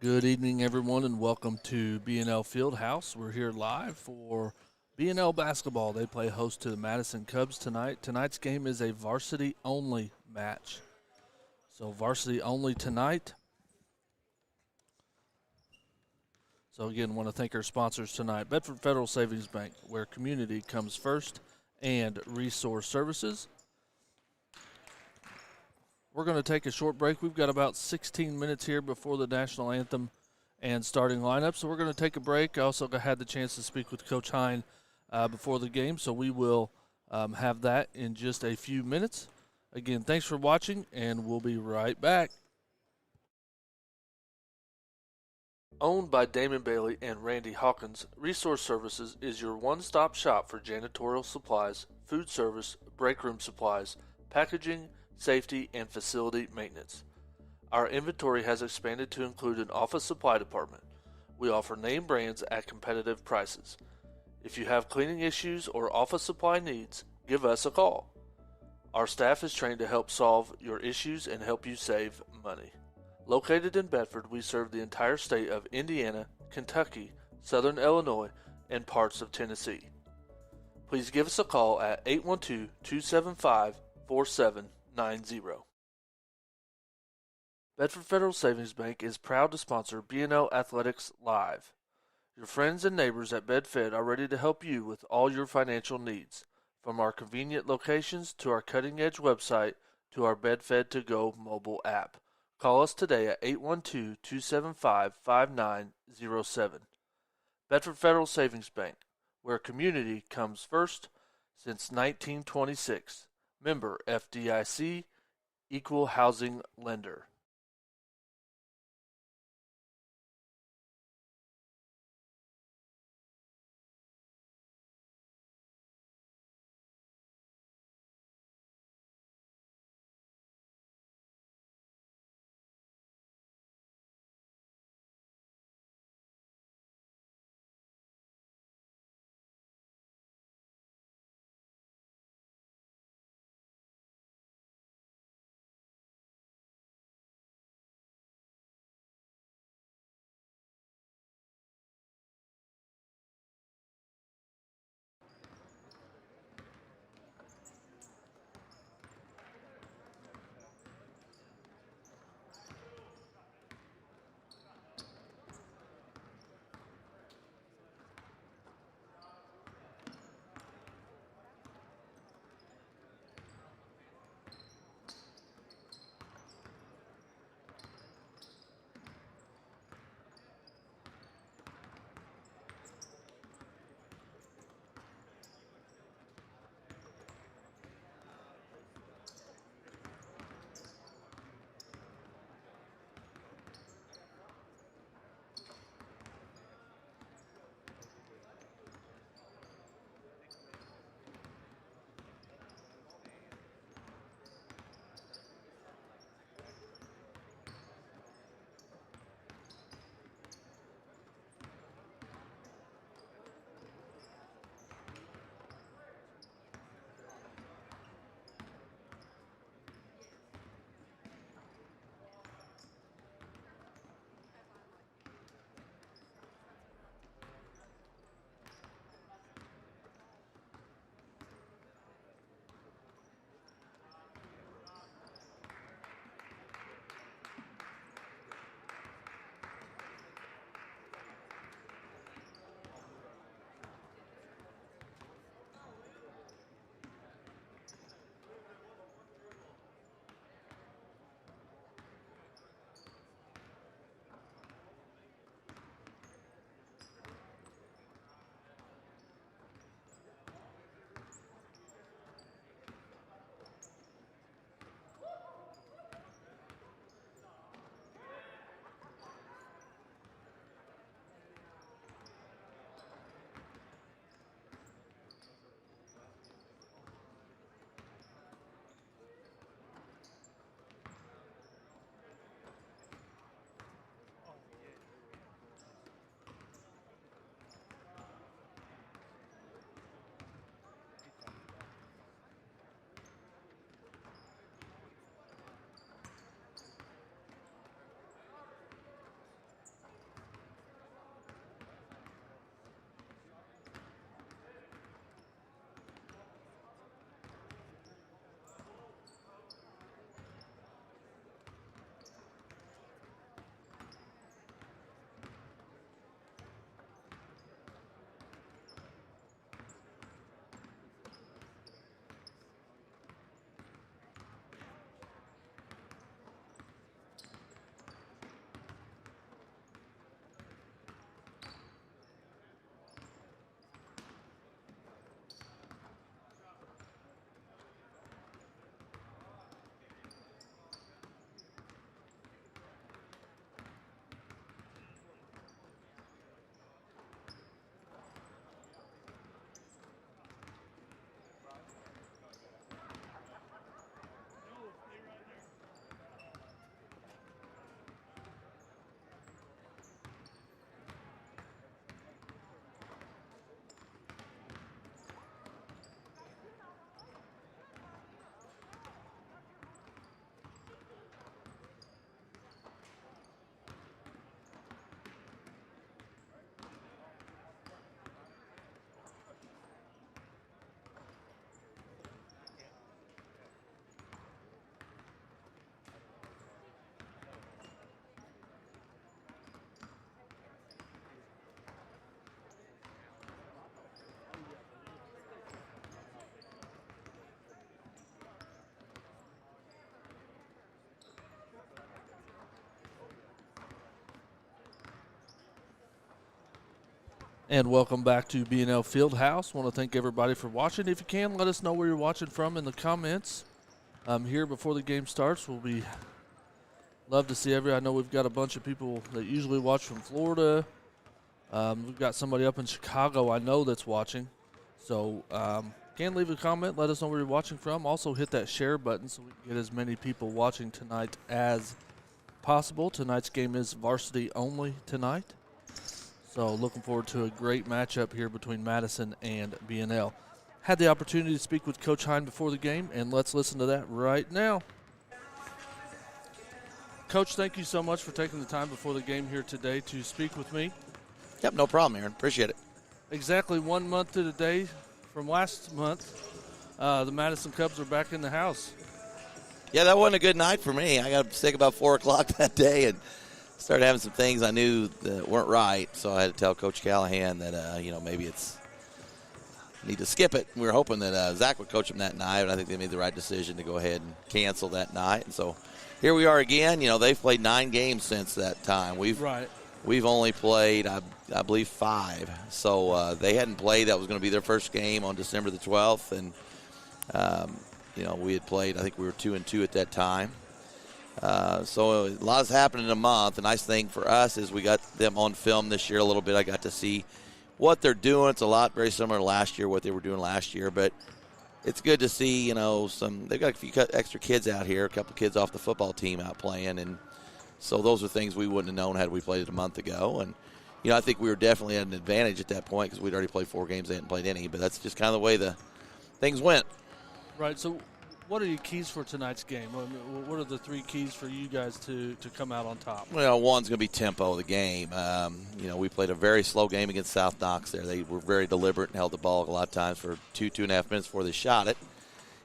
Good evening, everyone, and welcome to Bnl Fieldhouse. We're here live for Bnl Basketball. They play host to the Madison Cubs tonight. Tonight's game is a varsity-only match. So varsity only tonight. So again, want to thank our sponsors tonight, Bedford Federal Savings Bank, where community comes first, and Resource Services. We're going to take a short break. We've got about 16 minutes here before the national anthem and starting lineup. So we're going to take a break. I also had the chance to speak with Coach Hine before the game, so we will have that in just a few minutes. Again, thanks for watching, and we'll be right back. Owned by Damon Bailey and Randy Hawkins, Resource Services is your one-stop shop for janitorial supplies, food service, break room supplies, packaging, safety, and facility maintenance. Our inventory has expanded to include an office supply department. We offer name brands at competitive prices. If you have cleaning issues or office supply needs, give us a call. Our staff is trained to help solve your issues and help you save money. Located in Bedford, we serve the entire state of Indiana, Kentucky, Southern Illinois, and parts of Tennessee. Please give us a call at 812-275-4790. Bedford Federal Savings Bank is proud to sponsor BNL Athletics Live. Your friends and neighbors at BedFed are ready to help you with all your financial needs, from our convenient locations to our cutting-edge website to our BedFed To Go mobile app. Call us today at 812-275-5907. Bedford Federal Savings Bank, where community comes first since 1926. Member FDIC, Equal Housing Lender. And welcome back to Bnl Fieldhouse. Want to thank everybody for watching. If you can, let us know where you're watching from in the comments. Here before the game starts, we'll be love to see everybody. I know we've got a bunch of people that usually watch from Florida. We've got somebody up in Chicago I know that's watching. So can leave a comment. Let us know where you're watching from. Also hit that share button so we can get as many people watching tonight as possible. Tonight's game is varsity only tonight. So looking forward to a great matchup here between Madison and Bnl. Had the opportunity to speak with Coach Hine before the game, and let's listen to that right now. Coach, thank you so much for taking the time before the game here today to speak with me. Yep, no problem, Aaron. Appreciate it. Exactly 1 month to the day from last month, the Madison Cubs are back in the house. Yeah, that wasn't a good night for me. I got sick about 4 o'clock that day and started having some things I knew that weren't right, so I had to tell Coach Callahan that, maybe it's need to skip it. We were hoping that Zach would coach him that night, and I think they made the right decision to go ahead and cancel that night. And so here we are again. They've played 9 games since that time. We've only played, I believe, 5. So they hadn't played. That was going to be their first game on December the 12th, and we had played. I think we were 2-2 at that time. So a lot has happened in a month. The nice thing for us is we got them on film this year a little bit. I got to see what they're doing. It's a lot very similar to last year, what they were doing last year. But it's good to see, they've got a few extra kids out here, a couple kids off the football team out playing. And so those are things we wouldn't have known had we played it a month ago. And, I think we were definitely at an advantage at that point because we'd already played 4 games. They hadn't played any. But that's just kind of the way the things went. Right, so what are your keys for tonight's game? What are the 3 keys for you guys to come out on top? Well, one's going to be tempo of the game. We played a very slow game against South Knox there. They were very deliberate and held the ball a lot of times for 2.5 minutes before they shot it.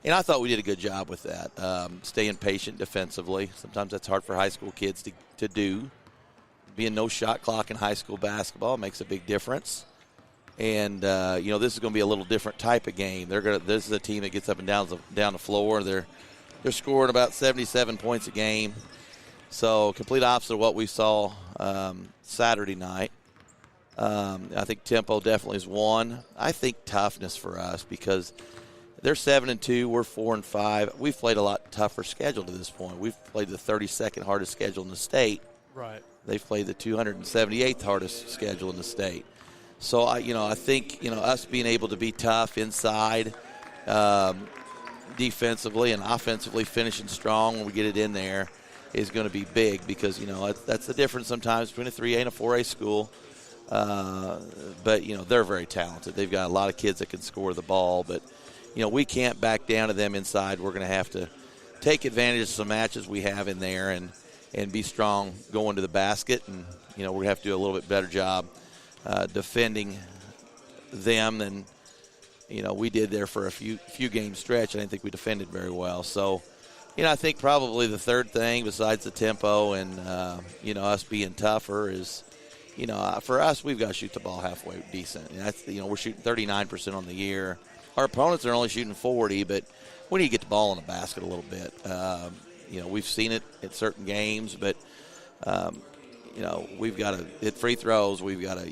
And I thought we did a good job with that, staying patient defensively. Sometimes that's hard for high school kids to do. Being no shot clock in high school basketball makes a big difference. And, this is going to be a little different type of game. This is a team that gets up and down the floor. They're scoring about 77 points a game. So complete opposite of what we saw Saturday night. I think tempo definitely is one. I think toughness for us because they're 7-2. We're 4-5. We've played a lot tougher schedule to this point. We've played the 32nd hardest schedule in the state. Right. They've played the 278th hardest schedule in the state. So, I think, us being able to be tough inside defensively and offensively finishing strong when we get it in there is going to be big because, that's the difference sometimes between a 3A and a 4A school. But, they're very talented. They've got a lot of kids that can score the ball. But, we can't back down to them inside. We're going to have to take advantage of some matches we have in there and be strong going to the basket. And, we're going to have to do a little bit better job defending them than we did there for a few game stretch. I didn't think we defended very well. So, I think probably the third thing besides the tempo and us being tougher is, for us we've got to shoot the ball halfway decent. And that's we're shooting 39% on the year. Our opponents are only shooting 40, but we need to get the ball in the basket a little bit. We've seen it at certain games, but we've got to hit free throws. We've got to,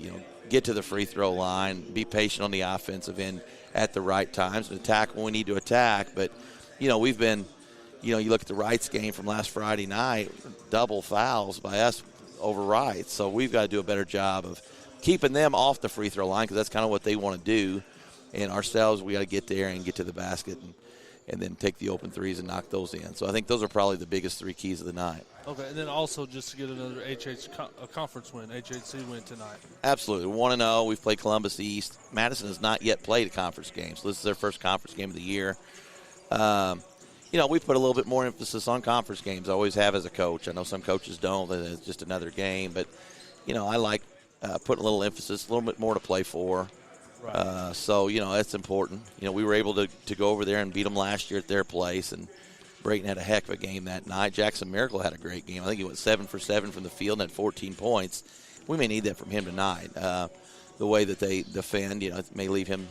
get to the free throw line, be patient on the offensive end at the right times, and attack when we need to attack. But, we've been, you look at the Wrights game from last Friday night, double fouls by us over Wrights. So we've got to do a better job of keeping them off the free throw line because that's kind of what they want to do. And ourselves, we got to get there and get to the basket and then take the open threes and knock those in. So I think those are probably the biggest 3 keys of the night. Okay, and then also just to get another conference win, HHC win tonight. Absolutely. 1-0. We've played Columbus East. Madison has not yet played a conference game, so this is their first conference game of the year. We put a little bit more emphasis on conference games. I always have as a coach. I know some coaches don't. It's just another game. But, I like putting a little emphasis, a little bit more to play for. Right. So, that's important. We were able to go over there and beat them last year at their place, and Brayton had a heck of a game that night. Jackson Miracle had a great game. I think he went 7 for 7 from the field and had 14 points. We may need that from him tonight. The way that they defend, it may leave him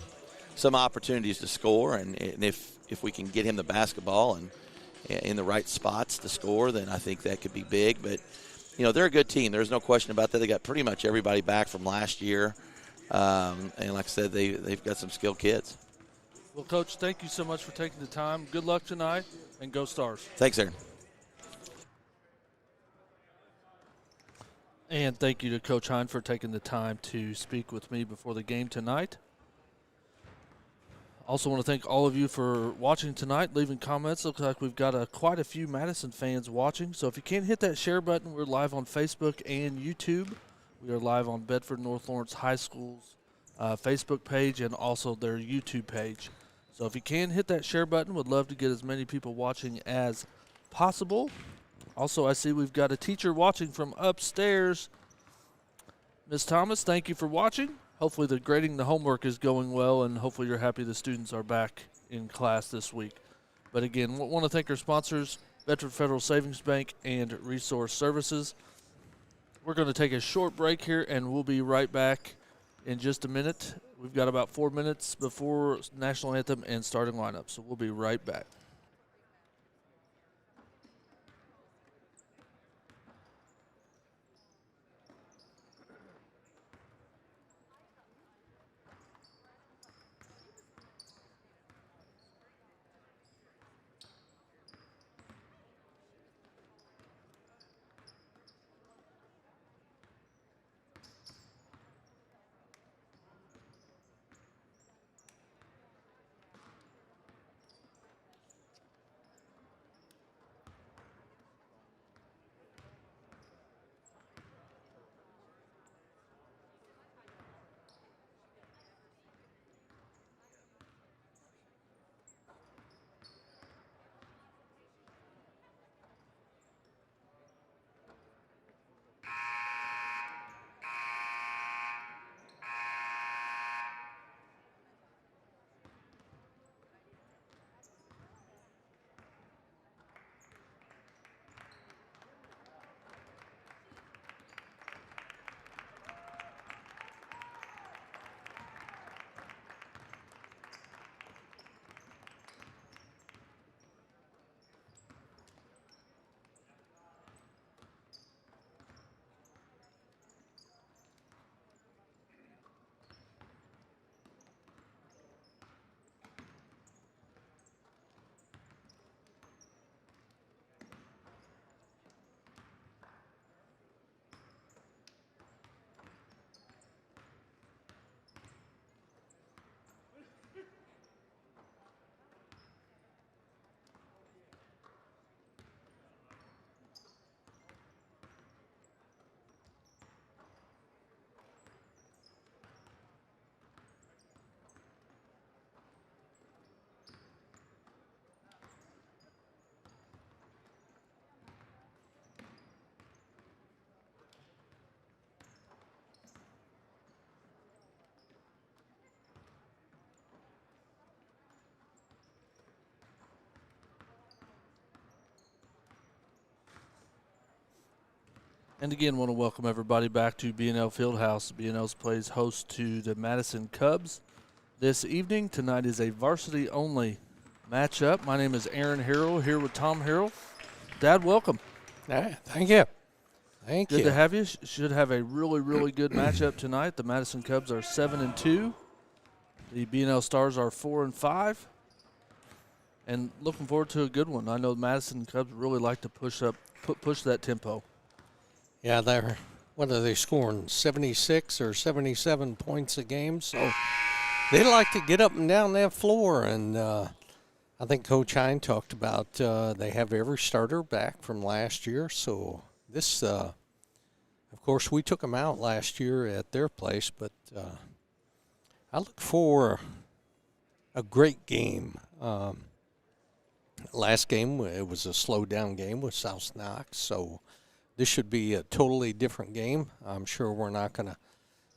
some opportunities to score, and if we can get him the basketball and in the right spots to score, then I think that could be big. But, they're a good team. There's no question about that. They got pretty much everybody back from last year. And like I said, they've got some skilled kids. Well, Coach, thank you so much for taking the time. Good luck tonight, and go Stars. Thanks, Aaron. And thank you to Coach Hine for taking the time to speak with me before the game tonight. Also want to thank all of you for watching tonight, leaving comments. Looks like we've got quite a few Madison fans watching. So if you can't hit that share button, we're live on Facebook and YouTube. We are live on Bedford North Lawrence High School's Facebook page and also their YouTube page. So if you can hit that share button, would love to get as many people watching as possible. Also, I see we've got a teacher watching from upstairs. Ms. Thomas, thank you for watching. Hopefully the grading the homework is going well, and hopefully you're happy the students are back in class this week. But again, want to thank our sponsors, Bedford Federal Savings Bank and Resource Services. We're going to take a short break here, and we'll be right back in just a minute. We've got about 4 minutes before National Anthem and starting lineup, so we'll be right back. And again, want to welcome everybody back to Bnl Fieldhouse. Bnl's plays host to the Madison Cubs this evening. Tonight is a varsity-only matchup. My name is Aaron Harrell, here with Tom Harrell. Dad, welcome. Thank you. Thank you. Good to have you. Should have a really, really good matchup tonight. The Madison Cubs are 7-2. The Bnl Stars are 4-5. And looking forward to a good one. I know the Madison Cubs really like to push that tempo. Yeah, what are they scoring, 76 or 77 points a game? So they like to get up and down that floor. And I think Coach Hine talked about they have every starter back from last year. So this, of course, we took them out last year at their place. But I look for a great game. Last game, it was a slow-down game with South Knox. So this should be a totally different game. I'm sure we're not going to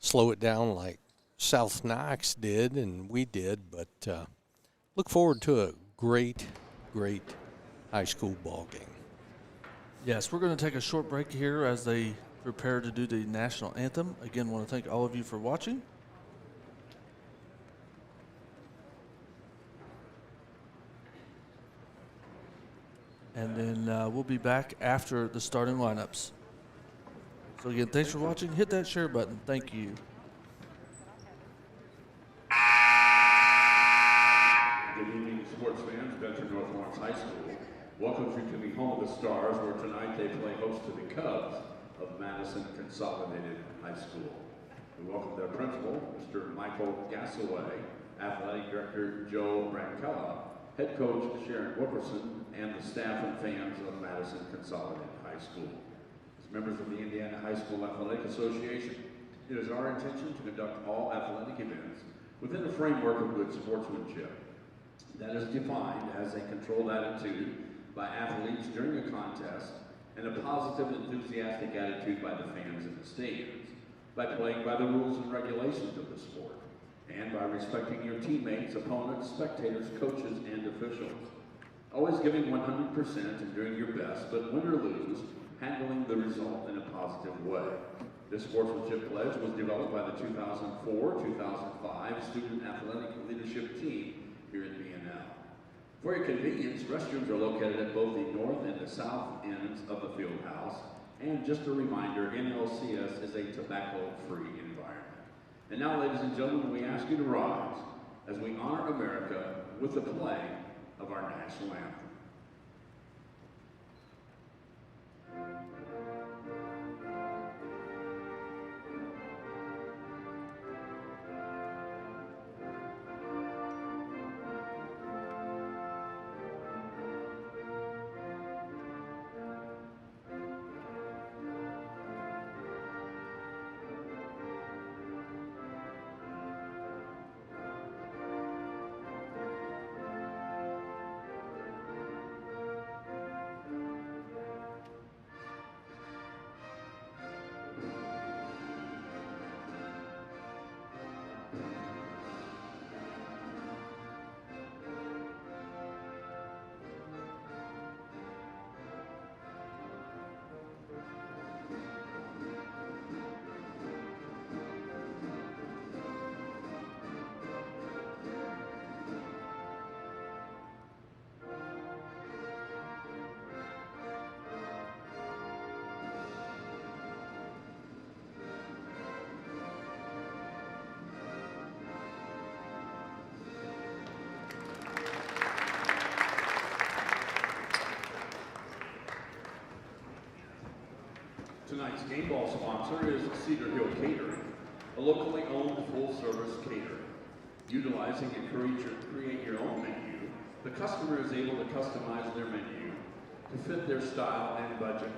slow it down like South Knox did and we did, but look forward to a great, great high school ball game. Yes, we're going to take a short break here as they prepare to do the national anthem. Again, want to thank all of you for watching. And then we'll be back after the starting lineups. So again, thanks for watching. Hit that share button. Thank you. welcomes you to the home of the Stars, where tonight they play host to the Cubs of Madison Consolidated High School. We welcome their principal, Mr. Michael Gassaway, athletic director Joe Brancella, head coach Sharon Wilkerson, and the staff and fans of Madison Consolidated High School. As members of the Indiana High School Athletic Association, it is our intention to conduct all athletic events within a framework of good sportsmanship that is defined as a controlled attitude by athletes during a contest and a positive, enthusiastic attitude by the fans in the stands, by playing by the rules and regulations of the sport, and by respecting your teammates, opponents, spectators, coaches, and officials. Always giving 100% and doing your best, but win or lose, handling the result in a positive way. This sportsmanship pledge was developed by the 2004-2005 Student Athletic Leadership Team here at Bnl. For your convenience, restrooms are located at both the north and the south ends of the field house. And just a reminder, NLCS is a tobacco-free environment. And now, ladies and gentlemen, we ask you to rise as we honor America with the playing of our national anthem. Tonight's game ball sponsor is Cedar Hill Catering, a locally owned full-service caterer. Utilizing and create your own menu, the customer is able to customize their menu to fit their style and budget.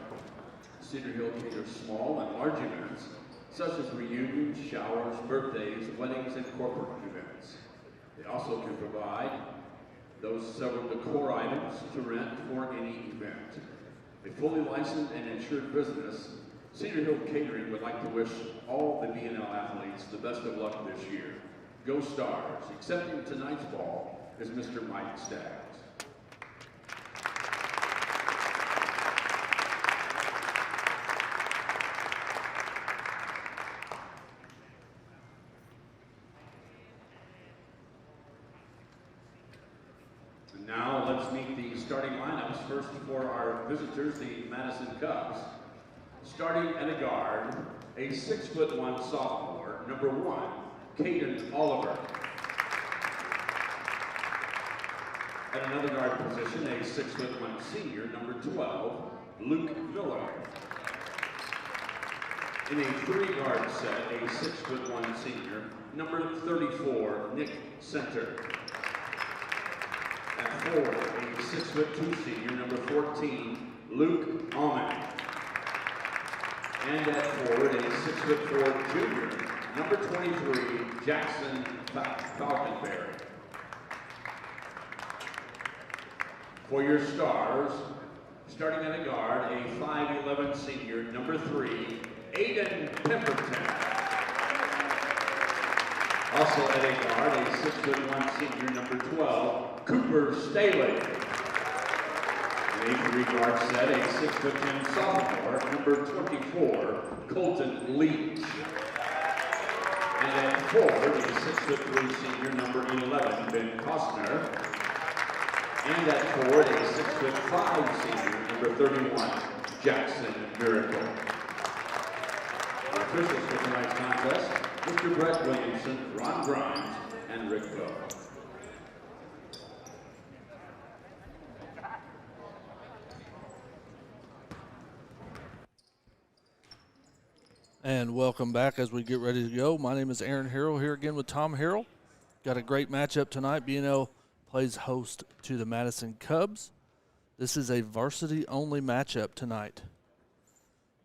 Cedar Hill caters small and large events, such as reunions, showers, birthdays, weddings, and corporate events. They also can provide those several decor items to rent for any event. A fully licensed and insured business, Cedar Hill Catering would like to wish all the Bnl athletes the best of luck this year. Go Stars! Accepting tonight's ball is Mr. Mike Staggs. Now let's meet the starting lineups. First for our visitors, the Madison Cubs. Starting at a guard, a 6'1" sophomore, number 1, Caden Oliver. At another guard position, a 6'1" senior, number 12, Luke Miller. In a 3-guard set, a 6'1" senior, number 34, Nick Center. At 4, a 6'2" senior, number 14, Luke Alman. And at forward, a 6'4" junior, number 23, Jackson Falconberry. For your Stars, starting at a guard, a 5'11" senior, number 3, Aiden Pemberton. Also at a guard, a 6'1" senior, number 12, Cooper Staley. In a 3-guard set, a 6'10" sophomore, number 24, Colton Leach. And at forward, a 6'3" senior, number 11, Ben Costner. And at forward, a 6'5" senior, number 31, Jackson Miracle. Our officials for tonight's contest, Mr. Brett Williamson, Ron Grimes, and Rick Coe. And welcome back as we get ready to go. My name is Aaron Harrell here again with Tom Harrell. Got a great matchup tonight. Bnl plays host to the Madison Cubs. This is a varsity-only matchup tonight.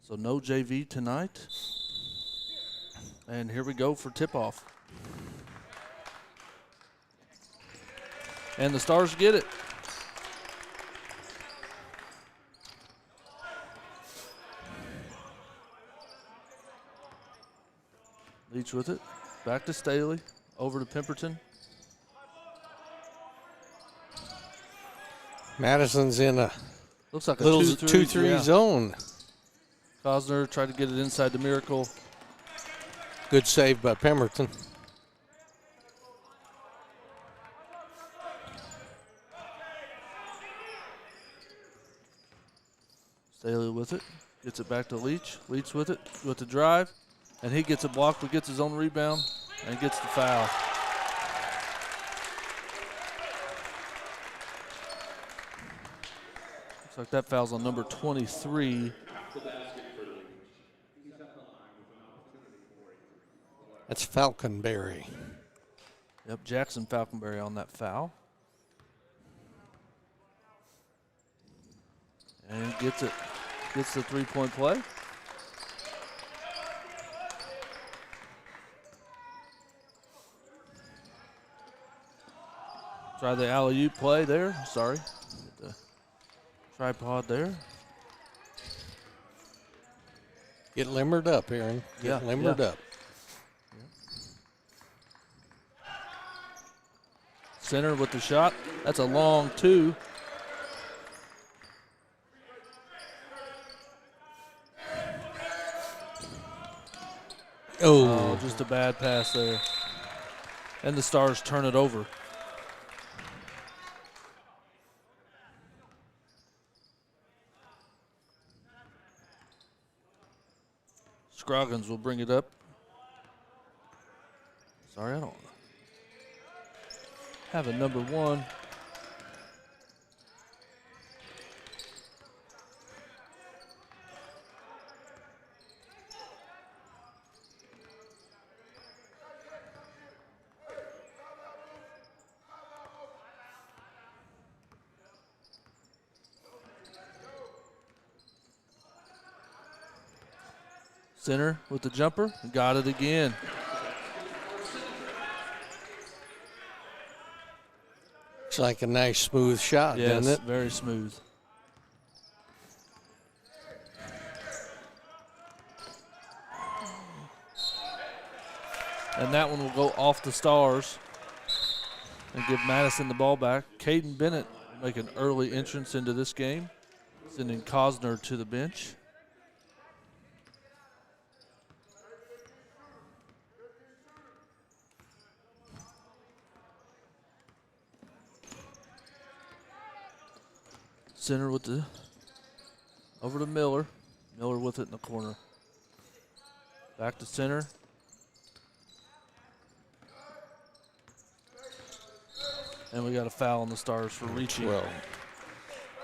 So no JV tonight. And here we go for tip-off. And the Stars get it. Leach with it. Back to Staley. Over to Pemberton. Madison's in a Looks like a little 2-3 zone. Cosner tried to get it inside the Miracle. Good save by Pemberton. Staley with it. Gets it back to Leach. Leach with it. With the drive. And he gets it blocked, but gets his own rebound and gets the foul. Looks like that foul's on number 23. That's Falconberry. Yep, Jackson Falconberry on that foul. And gets it. Gets the three-point play. Try the alley-oop play there. Sorry. Get the tripod there. Get limbered up, Aaron. Get limbered up. Center with the shot. That's a long two. Oh, just a bad pass there. And the Stars turn it over. Scroggins will bring it up. Sorry, I don't have a number one. Center with the jumper. Got it again. Looks like a nice smooth shot, Yes, doesn't it? very smooth. And that one will go off the Stars and give Madison the ball back. Caden Bennett will make an early entrance into this game, sending Cosner to the bench. Center with the, over to Miller. Miller with it in the corner. Back to center. And we got a foul on the Stars for reaching. Well,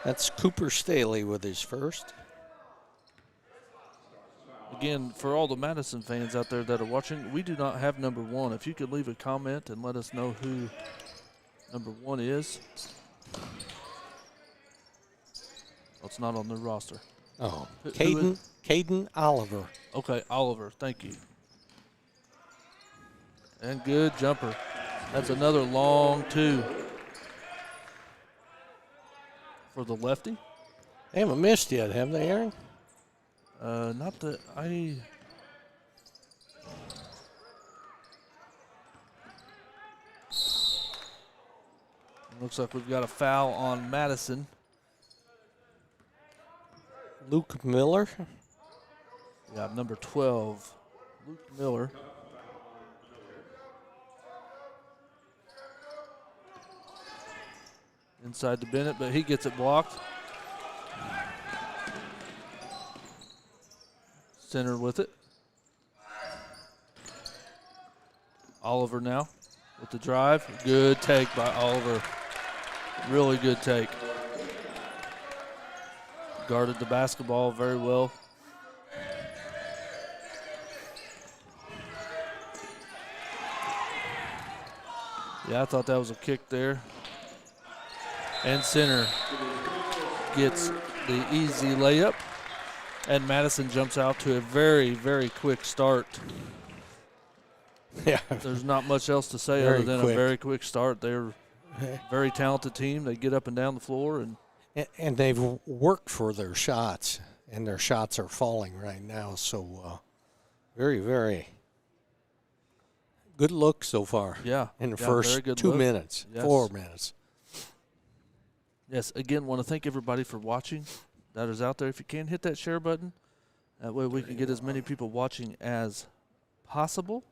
that's Cooper Staley with his first. Again, for all the Madison fans out there that are watching, we do not have number one. If you could leave a comment and let us know who number one is. Oh, it's not on the roster. Oh, Who Caden Oliver. Okay, Oliver, thank you. And good jumper. That's another long two for the lefty. They haven't missed yet, have they, Aaron? Not that I. Looks like we've got a foul on Madison. Luke Miller. We got number 12, Luke Miller. Inside to Bennett, but he gets it blocked. Center with it. Oliver now with the drive. Good take by Oliver. Really good take. Guarded the basketball very well. Yeah, I thought that was a kick there. And center gets the easy layup. And Madison jumps out to a very, very quick start. Yeah. There's not much else to say Very other than quick. a very quick start. They're a very talented team. They get up and down the floor. And they've worked for their shots, and their shots are falling right now. So very, very good look so far. Yeah. In the yeah, first very good 2 look. minutes, Yes. 4 minutes. Yes, again, want to thank everybody for watching that is out there. If you can, hit that share button. That way we can get as many people watching as possible.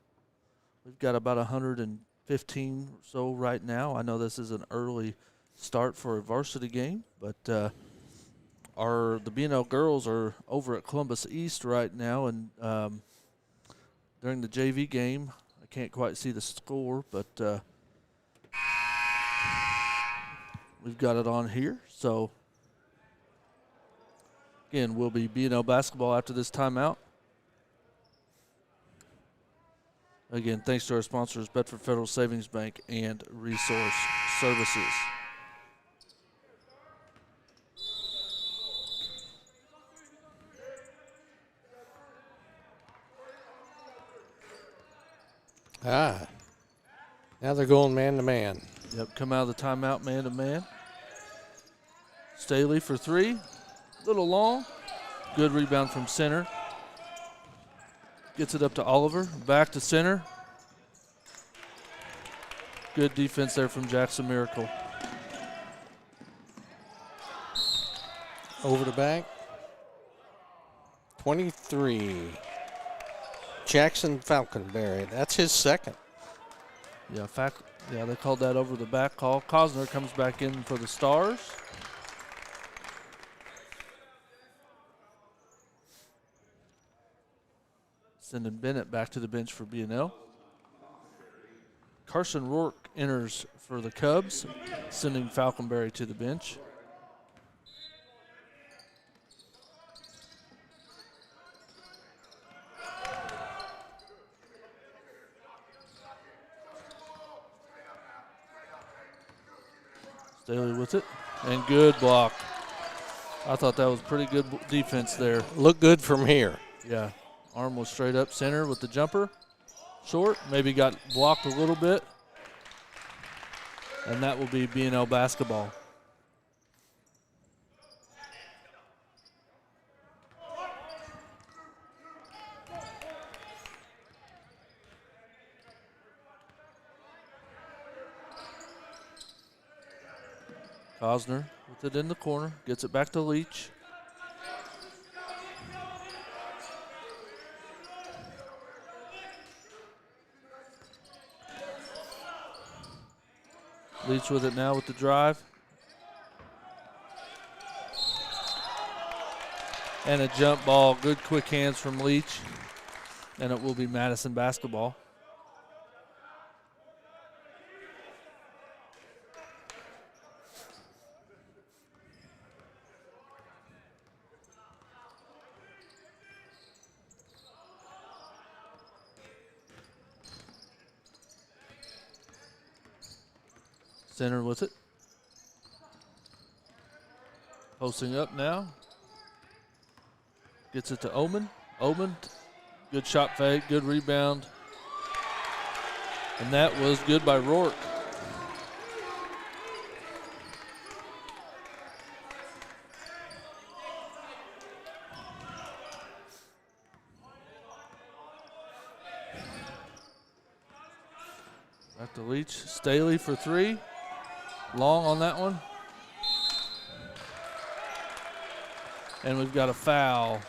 We've got about 115 or so right now. I know this is an early start for a varsity game, but the Bnl girls are over at Columbus East right now, and during the JV game, I can't quite see the score, but we've got it on here. So, again, we'll be Bnl Basketball after this timeout. Again, thanks to our sponsors, Bedford Federal Savings Bank and Resource Services. Now they're going man-to-man. Yep, come out of the timeout man-to-man. Staley for three. Little long. Good rebound from center. Gets it up to Oliver. Back to center. Good defense there from Jackson Miracle. Over the back. 23. Jackson Falconberry. That's his second. Yeah, they called that over the back call. Cosner comes back in for the Stars. Sending Bennett back to the bench for Bnl. Carson Rourke enters for the Cubs, sending Falconberry to the bench. Staley with it, and good block. I thought that was pretty good defense there. Look good from here. Yeah, arm was straight up center with the jumper. Short, maybe got blocked a little bit. And that will be Bnl Basketball. Cosner with it in the corner, gets it back to Leach. Leach with it now with the drive. And a jump ball, good quick hands from Leach. And it will be Madison Basketball. Center with it. Posting up now. Gets it to Oman. Oman, good shot fake, good rebound. And that was good by Rourke. Back to Leach. Staley for three. Long on that one. And we've got a foul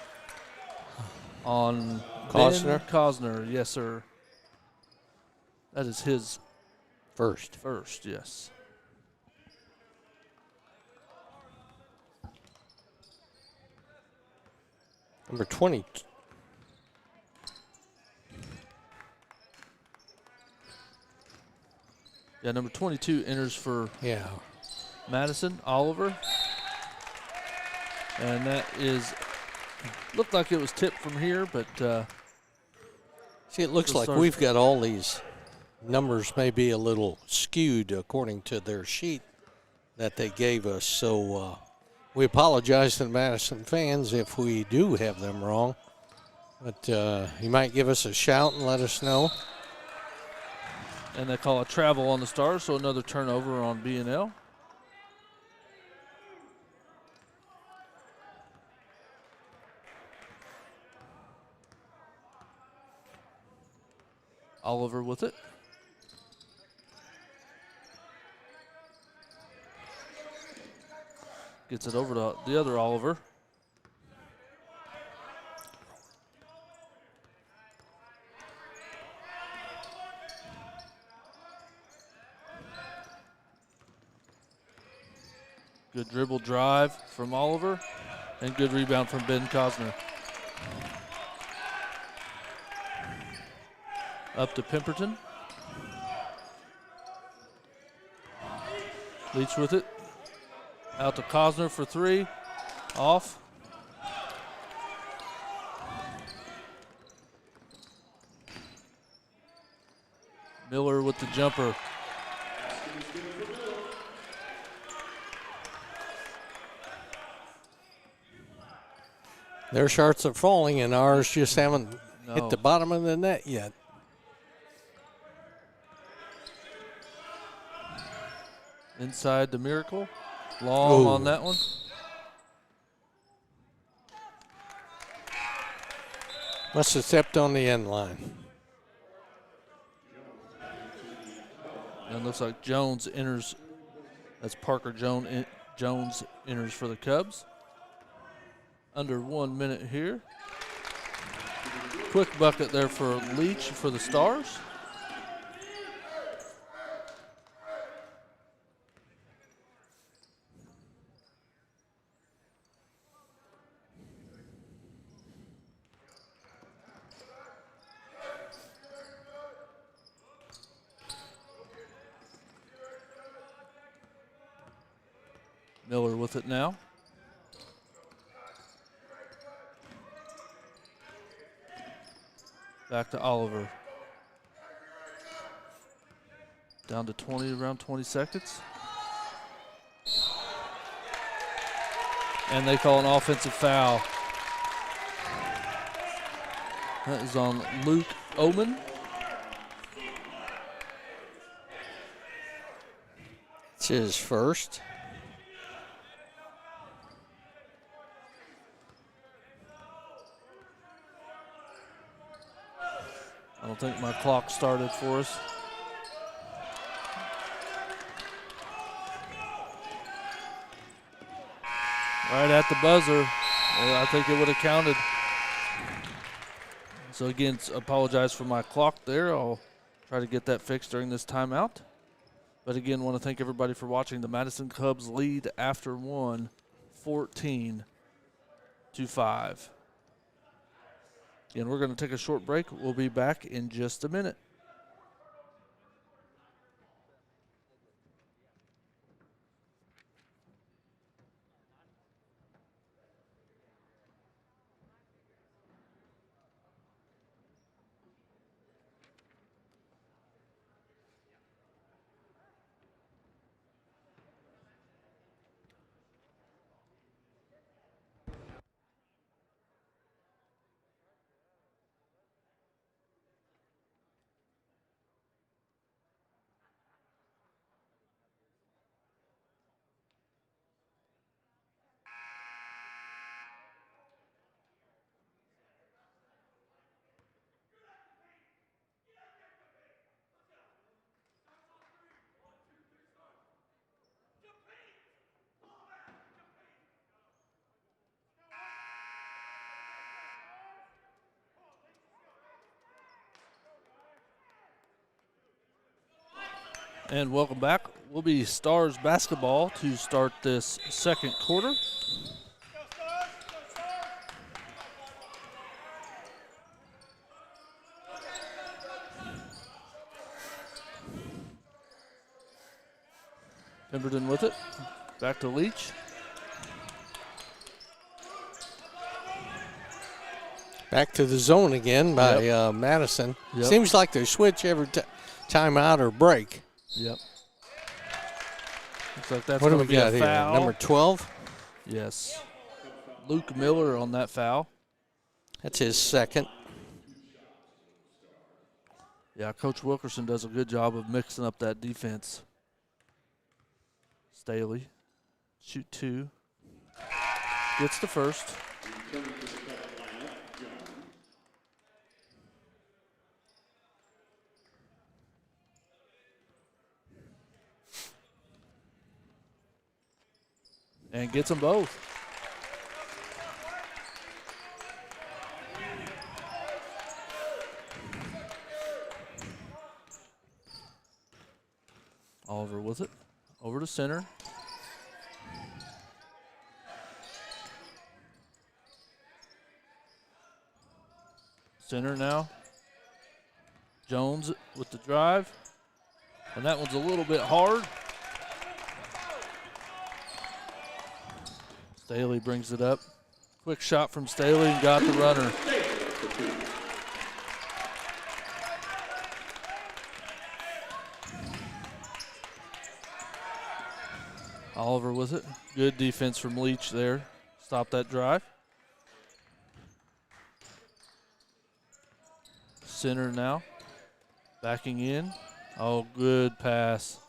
on Cosner? Ben Cosner. Yes, sir. That is his First. yes. Number 20. Yeah, number 22 enters for Yeah. Madison, Oliver. And that is, looked like it was tipped from here, but See, it looks So like start- we've got all these numbers may be a little skewed according to their sheet that they gave us. So we apologize to the Madison fans if we do have them wrong. But you might give us a shout and let us know. And they call a travel on the Stars, so another turnover on Bnl. Oliver with it. Gets it over to the other Oliver. Good dribble drive from Oliver, and good rebound from Ben Cosner. Up to Pemberton. Leach with it. Out to Cosner for three. Off. Miller with the jumper. Their shots are falling, and ours just haven't hit the bottom of the net yet. Inside the Miracle. Long on that one. Must have stepped on the end line. And it looks like Jones enters. That's Parker Jones enters for the Cubs. Under 1 minute here. Quick bucket there for Leach for the Stars. Miller with it now. Back to Oliver. Down to 20, around 20 seconds. And they call an offensive foul. That is on Luke Oman. It's his first. I don't think my clock started for us. Right at the buzzer. I think it would have counted. So again, apologize for my clock there. I'll try to get that fixed during this timeout. But again, want to thank everybody for watching. The Madison Cubs lead after one, 14-5. And we're going to take a short break. We'll be back in just a minute. And welcome back. We'll be Stars basketball to start this second quarter. Pemberton with it. Back to Leach. Back to the zone again by Madison. Yep. Seems like they switch every timeout or break. Yep. Looks like that's What do going we to be got a here? foul. Number 12? Yes. Luke Miller on that foul. That's his second. Yeah, Coach Wilkerson does a good job of mixing up that defense. Staley, shoot 2. Gets the first. And gets them both. Oliver with it. Over to center. Center now. Jones with the drive. And that one's a little bit hard. Staley brings it up. Quick shot from Staley and got the runner. Oliver with it. Good defense from Leach there. Stop that drive. Center now. Backing in. Oh, good pass.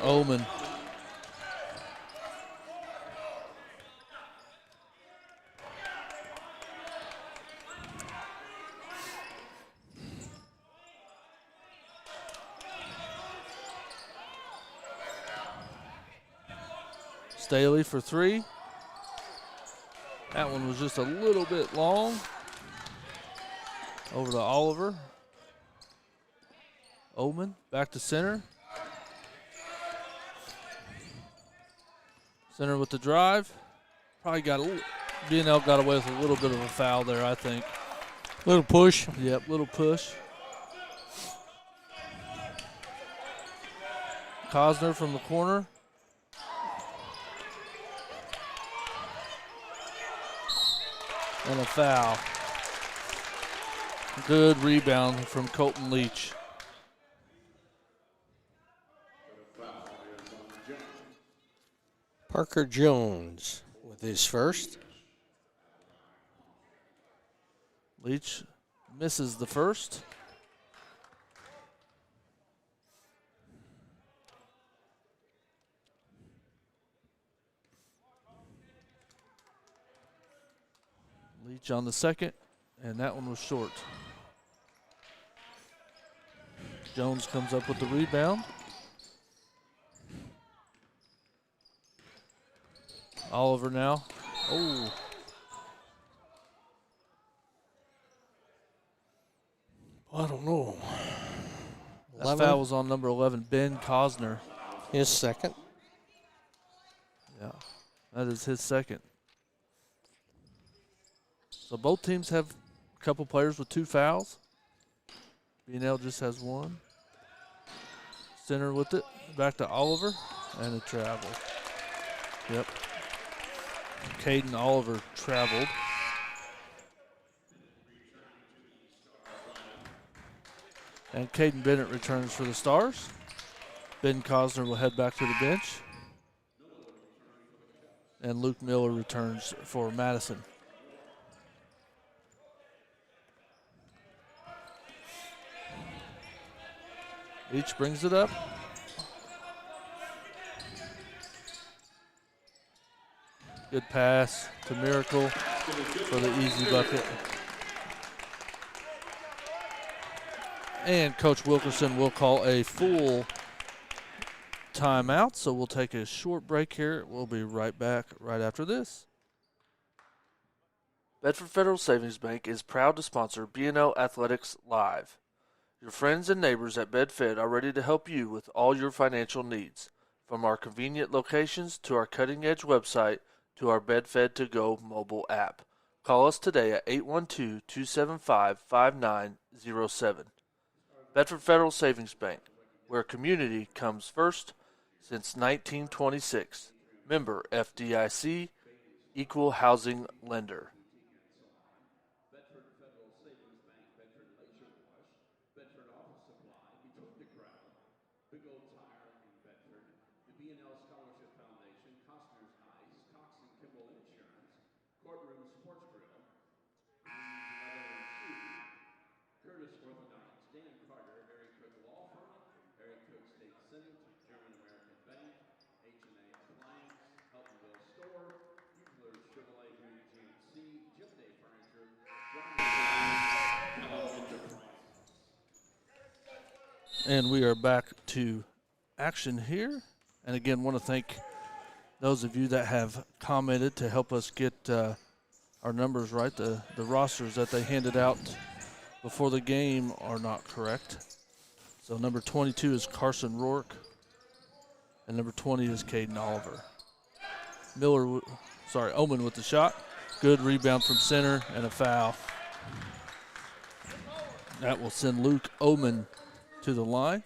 Omen. Staley for 3. That one was just a little bit long. Over to Oliver. Omen back to center. Center with the drive. Probably got a little, Bnl got away with a little bit of a foul there, I think. Little push. Yep, little push. Cosner from the corner. And a foul. Good rebound from Colton Leach. Parker Jones with his first. Leach misses the first. Leach on the second, and that one was short. Jones comes up with the rebound. Oliver now. Oh. I don't know. That foul was on number 11, Ben Cosner. His second. Yeah, that is his second. So both teams have a couple players with 2 fouls. Bnl just has 1. Center with it. Back to Oliver. And a travel. Yep. Caden Oliver traveled. And Caden Bennett returns for the Stars. Ben Cosner will head back to the bench. And Luke Miller returns for Madison. Leach brings it up. Good pass to Miracle for the easy bucket. And Coach Wilkerson will call a full timeout, so we'll take a short break here. We'll be right back right after this. Bedford Federal Savings Bank is proud to sponsor Bnl Athletics Live. Your friends and neighbors at BedFed are ready to help you with all your financial needs, from our convenient locations to our cutting-edge website to our BedFed To Go mobile app. Call us today at 812-275-5907. Bedford Federal Savings Bank, where community comes first since 1926. Member FDIC, Equal Housing Lender. Bedford Office Supply, Between the Crowd, Big Old Tire in Bedford, the Bnl Scholarship Foundation, Costner's Ice, Cox and Kimball Insurance, Courtroom Sports Grill, Curtis Orthodontics, Dan Carter, Harry Cook Law Firm, Harry Cook State Senate, German American Bank, H&A Appliance, Heltonville Store, Hugler Chevrolet Green GMC, Jim Day Furniture, And we are back to action here. And again, want to thank those of you that have commented to help us get our numbers right. The rosters that they handed out before the game are not correct. So number 22 is Carson Rourke, and number 20 is Caden Oliver. Oman with the shot. Good rebound from center and a foul. That will send Luke Oman to the line.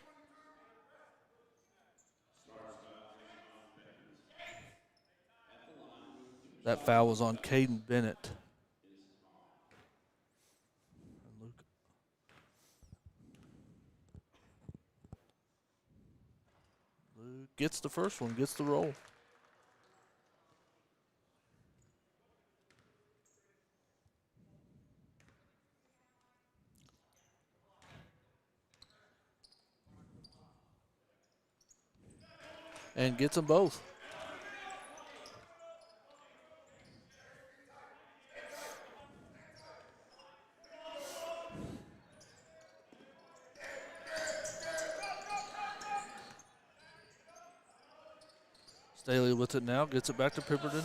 That foul was on Caden Bennett. Luke gets the first one, gets the roll. And gets them both. Staley with it now, gets it back to Pipperton.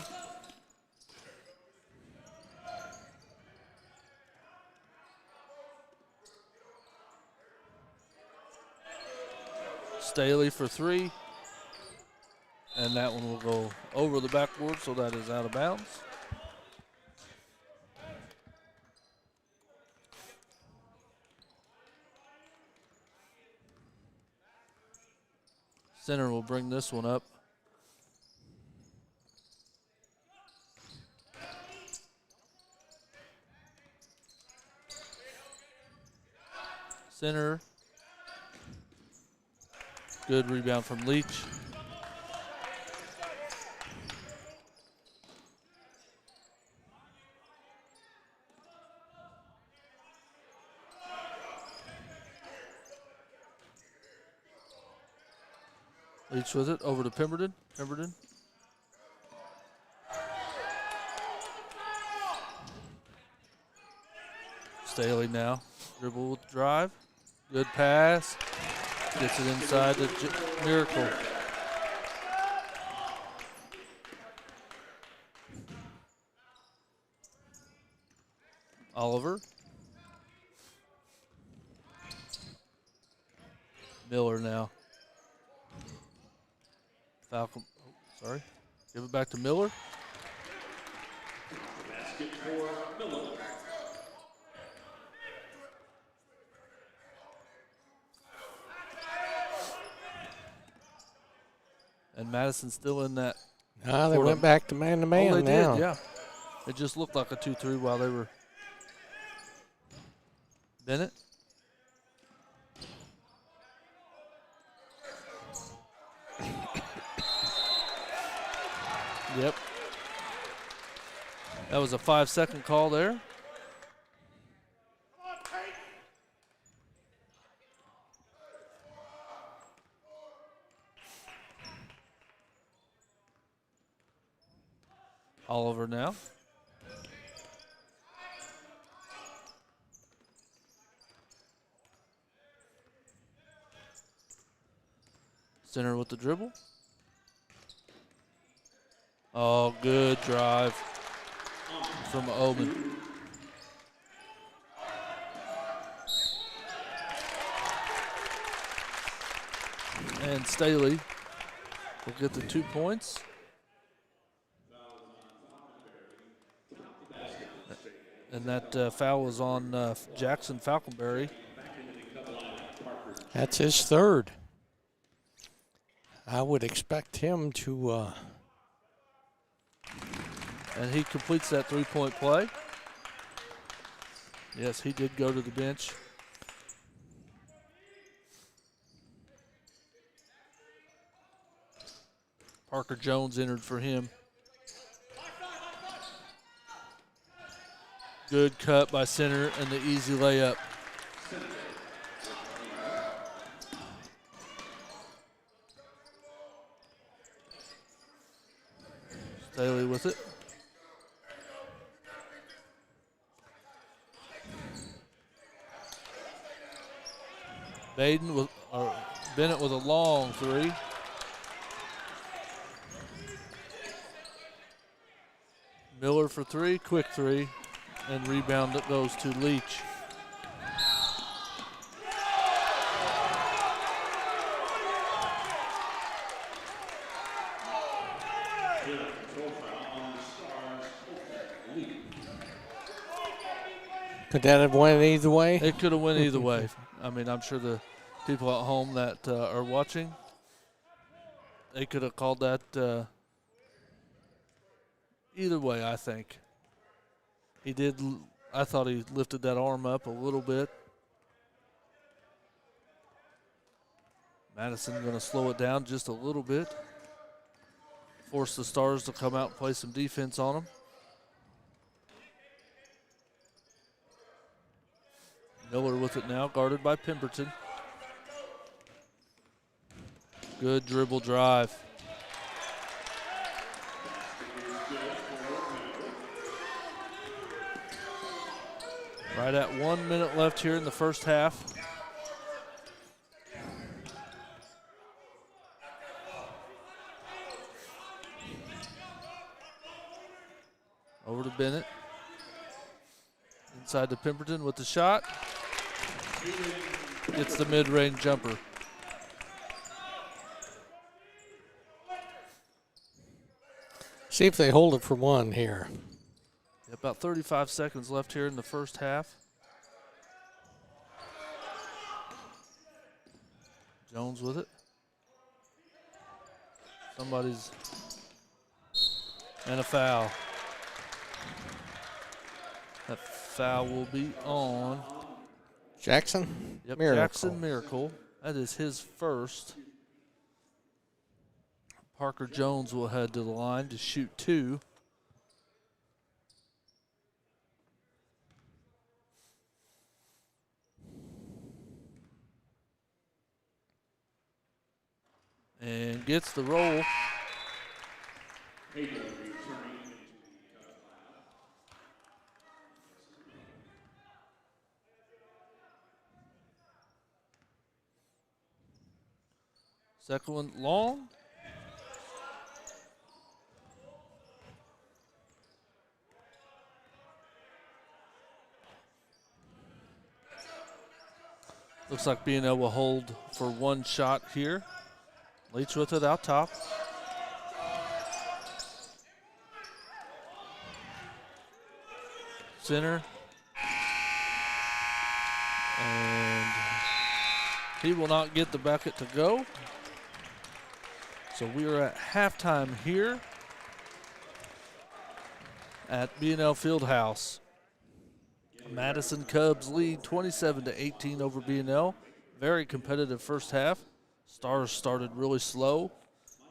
Staley for three. And that one will go over the backboard, so that is out of bounds. Center will bring this one up. Center. Good rebound from Leach. Leach with it over to Pemberton. Staley now. Dribble with drive. Good pass. Gets it inside to Miracle. Oliver. Miller now. Falcon. Sorry. Give it back to Miller. Basket for Miller. And Madison still in that. They went back to man-to-man they now. did, yeah. It just looked like a 2-3 while they were. Bennett. Yep. That was a 5-second call there. Oliver now. Center with the dribble. Oh, good drive from Oman. And Staley will get the 2 points. And that foul was on Jackson Falconberry. That's his third. I would expect him to. And he completes that 3-point play. Yes, he did go to the bench. Parker Jones entered for him. Good cut by center and the easy layup. Staley with it. Bennett with a long three. Miller for three, quick three, and rebound that goes to Leach. Could that have went either way? It could have went either way. I mean, I'm sure the people at home that are watching, they could have called that either way, I think. I thought he lifted that arm up a little bit. Madison going to slow it down just a little bit. Force the Stars to come out and play some defense on them. Miller with it now, guarded by Pemberton. Good dribble drive. Right at 1 minute left here in the first half. Over to Bennett. Inside to Pemberton with the shot. Gets the mid-range jumper. See if they hold it for one here. About 35 seconds left here in the first half. Jones with it. Somebody's and a foul. That foul will be on Jackson? Yep, Miracle. Jackson Miracle. That is his first. Parker Jones will head to the line to shoot two. And gets the roll. Second one long. Looks like Bnl will hold for one shot here. Leach with it out top. Center. And he will not get the bucket to go. So we are at halftime here at Bnl Fieldhouse. Madison Cubs lead 27-18 over Bnl. Very competitive first half. Stars started really slow,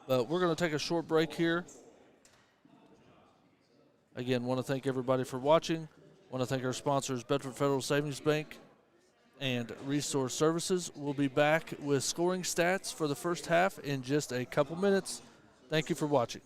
but we're going to take a short break here. Again, want to thank everybody for watching. Want to thank our sponsors, Bedford Federal Savings Bank and Resource Services. We'll be back with scoring stats for the first half in just a couple minutes. Thank you for watching.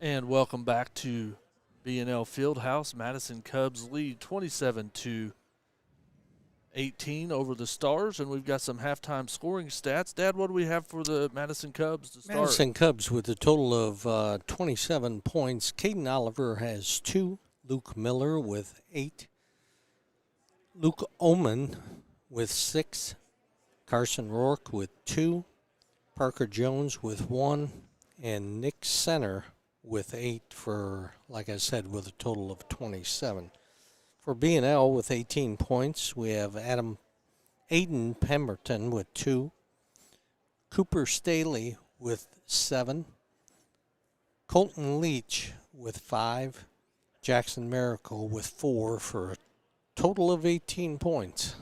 And welcome back to Bnl Fieldhouse. Madison Cubs lead 27-18 over the Stars, and we've got some halftime scoring stats. Dad, what do we have for the Madison Cubs to start? Madison Cubs with a total of 27 points. Caden Oliver has 2. Luke Miller with 8. Luke Oman with 6. Carson Rourke with 2. Parker Jones with 1. And Nick Center with 8 for, like I said, with a total of 27. For B&L with 18 points, we have Aiden Pemberton with 2. Cooper Staley with 7. Colton Leach with 5. Jackson Miracle with 4 for a total of 18 points.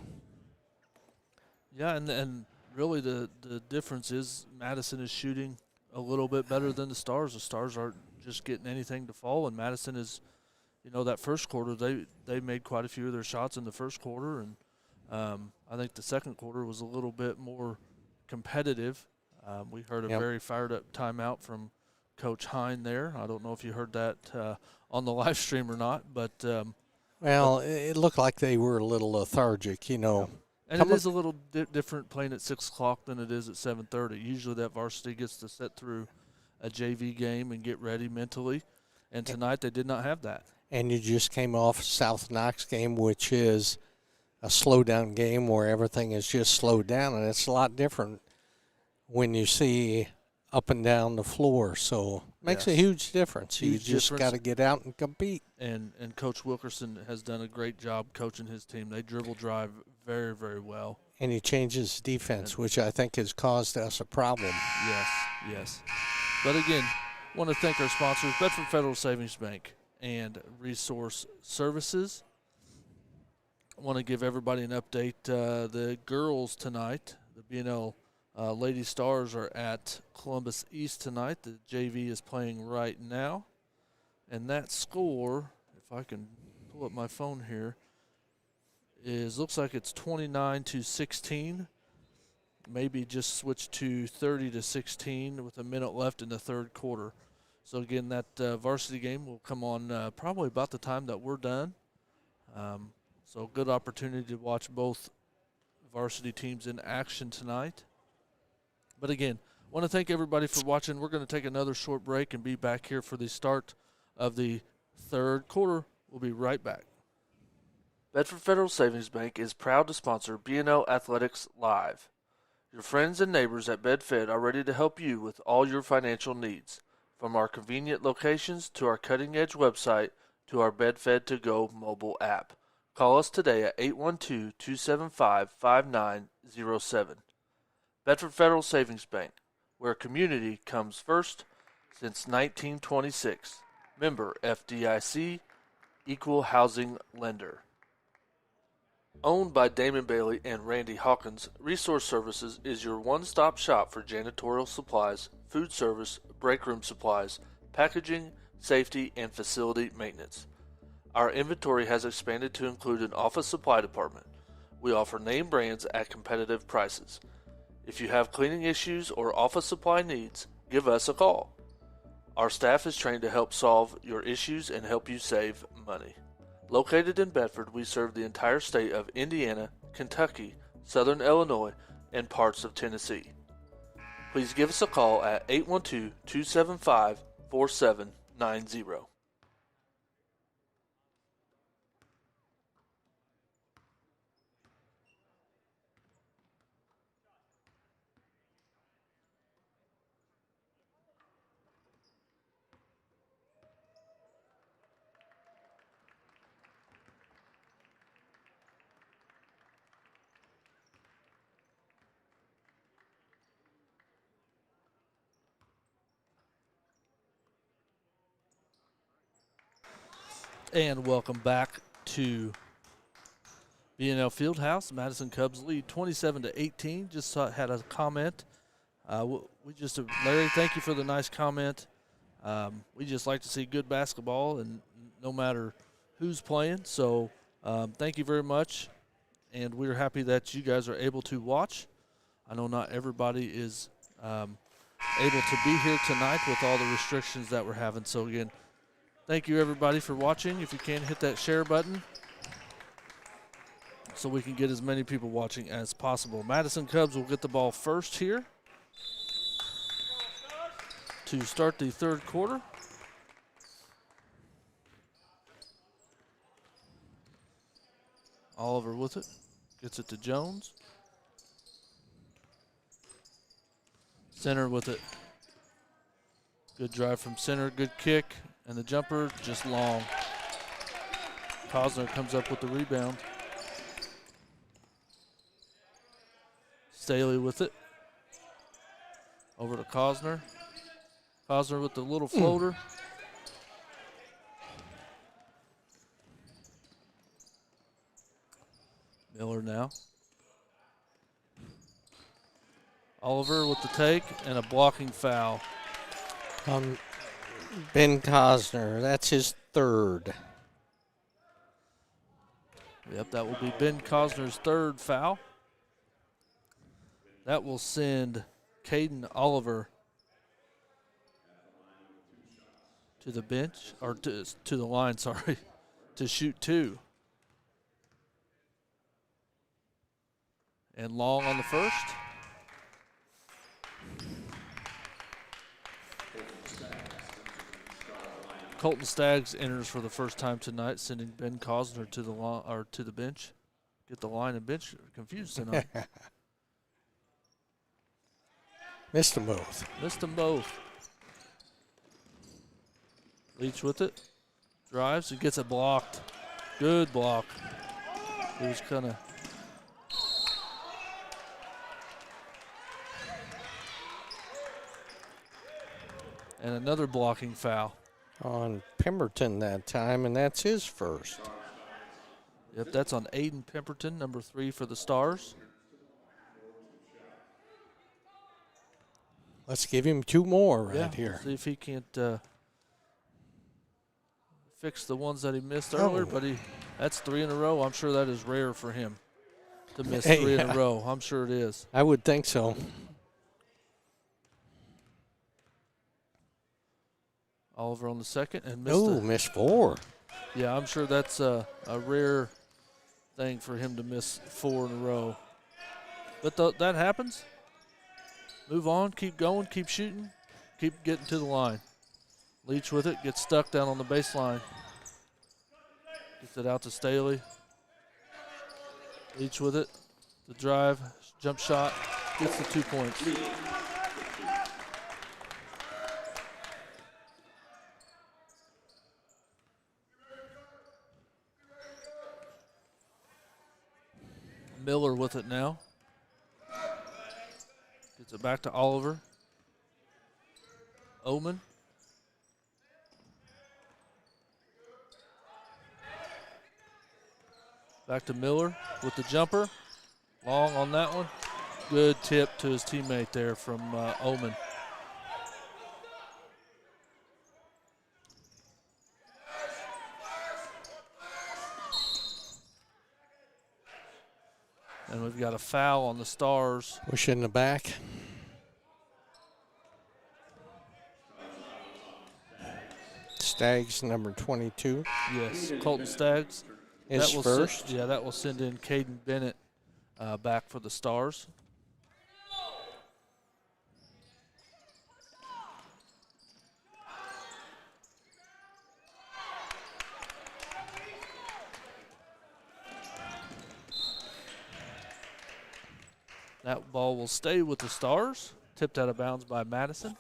Yeah, and really the difference is Madison is shooting a little bit better than the Stars. The Stars aren't just getting anything to fall, and Madison is, that first quarter they made quite a few of their shots in the first quarter, and I think the second quarter was a little bit more competitive. We heard a very fired up timeout from Coach Hine there. I don't know if you heard that on the live stream or not, but it looked like they were a little lethargic, Yeah. And it is a little different playing at 6 o'clock than it is at 7:30. Usually that varsity gets to sit through a JV game and get ready mentally, and tonight they did not have that. And you just came off South Knox game, which is a slow-down game where everything is just slowed down, and it's a lot different when you see up and down the floor. So it makes a huge difference. You just got to get out and compete. And Coach Wilkerson has done a great job coaching his team. They dribble drive very, very well. And he changes defense, which I think has caused us a problem. Yes. But again, want to thank our sponsors, Bedford Federal Savings Bank and Resource Services. I want to give everybody an update. The girls tonight, the B&L Lady Stars are at Columbus East tonight. The JV is playing right now. And that score, if I can pull up my phone here, looks like it's 29-16. Maybe just switch to 30-16 with a minute left in the third quarter. So again, that varsity game will come on probably about the time that we're done. So good opportunity to watch both varsity teams in action tonight. But again, want to thank everybody for watching. We're going to take another short break and be back here for the start of the third quarter. We'll be right back. Bedford Federal Savings Bank is proud to sponsor B&L Athletics Live. Your friends and neighbors at BedFed are ready to help you with all your financial needs, from our convenient locations to our cutting-edge website to our BedFed To Go mobile app. Call us today at 812-275-5907. Bedford Federal Savings Bank, where community comes first since 1926. Member FDIC, Equal Housing Lender. Owned by Damon Bailey and Randy Hawkins, Resource Services is your one-stop shop for janitorial supplies, food service, break room supplies, packaging, safety, and facility maintenance. Our inventory has expanded to include an office supply department. We offer name brands at competitive prices. If you have cleaning issues or office supply needs, give us a call. Our staff is trained to help solve your issues and help you save money. Located in Bedford, we serve the entire state of Indiana, Kentucky, Southern Illinois, and parts of Tennessee. Please give us a call at 812-275-4790. And welcome back to Bnl Fieldhouse. Madison Cubs lead 27-18. Just had a comment. Larry, thank you for the nice comment. We just like to see good basketball, and no matter who's playing. So thank you very much, and we're happy that you guys are able to watch. I know not everybody is able to be here tonight with all the restrictions that we're having. So again, thank you everybody for watching. If you can, hit that share button so we can get as many people watching as possible. Madison Cubs will get the ball first here to start the third quarter. Oliver with it, gets it to Jones. Center with it. Good drive from center, good kick, and the jumper just long. Cosner comes up with the rebound. Staley with it. Over to Cosner. Cosner with the little floater. Miller now. Oliver with the take and a blocking foul. Ben Cosner, that's his third. Yep, that will be Ben Cosner's third foul. That will send Caden Oliver to the bench, or to the line, sorry, to shoot two. And long on the first. Colton Staggs enters for the first time tonight, sending Ben Cosner to the to the bench. Get the line and bench confused tonight. Missed them both. Missed them both. Leach with it. Drives and gets it blocked. Good block. It was kind of... And another blocking foul. On Pemberton that time, and that's his first. Yep, that's on Aiden Pemberton, number 3 for the Stars. Let's give him two more right here. See if he can't fix the ones that he missed earlier, but that's 3 in a row. I'm sure that is rare for him to miss 3 in a row. I'm sure it is. I would think so. Oliver on the second and missed missed 4. Yeah, I'm sure that's a rare thing for him to miss 4 in a row. But that happens. Move on, keep going, keep shooting, keep getting to the line. Leach with it, gets stuck down on the baseline. Gets it out to Staley. Leach with it, the drive, jump shot, gets the 2 points. Miller with it now. Gets it back to Oliver. Oman. Back to Miller with the jumper. Long on that one. Good tip to his teammate there from Oman. And we've got a foul on the Stars. Push in the back. Staggs, number 22. Yes, Colton Staggs. Is first. That will send in Caden Bennett back for the Stars. That ball will stay with the Stars. Tipped out of bounds by Madison.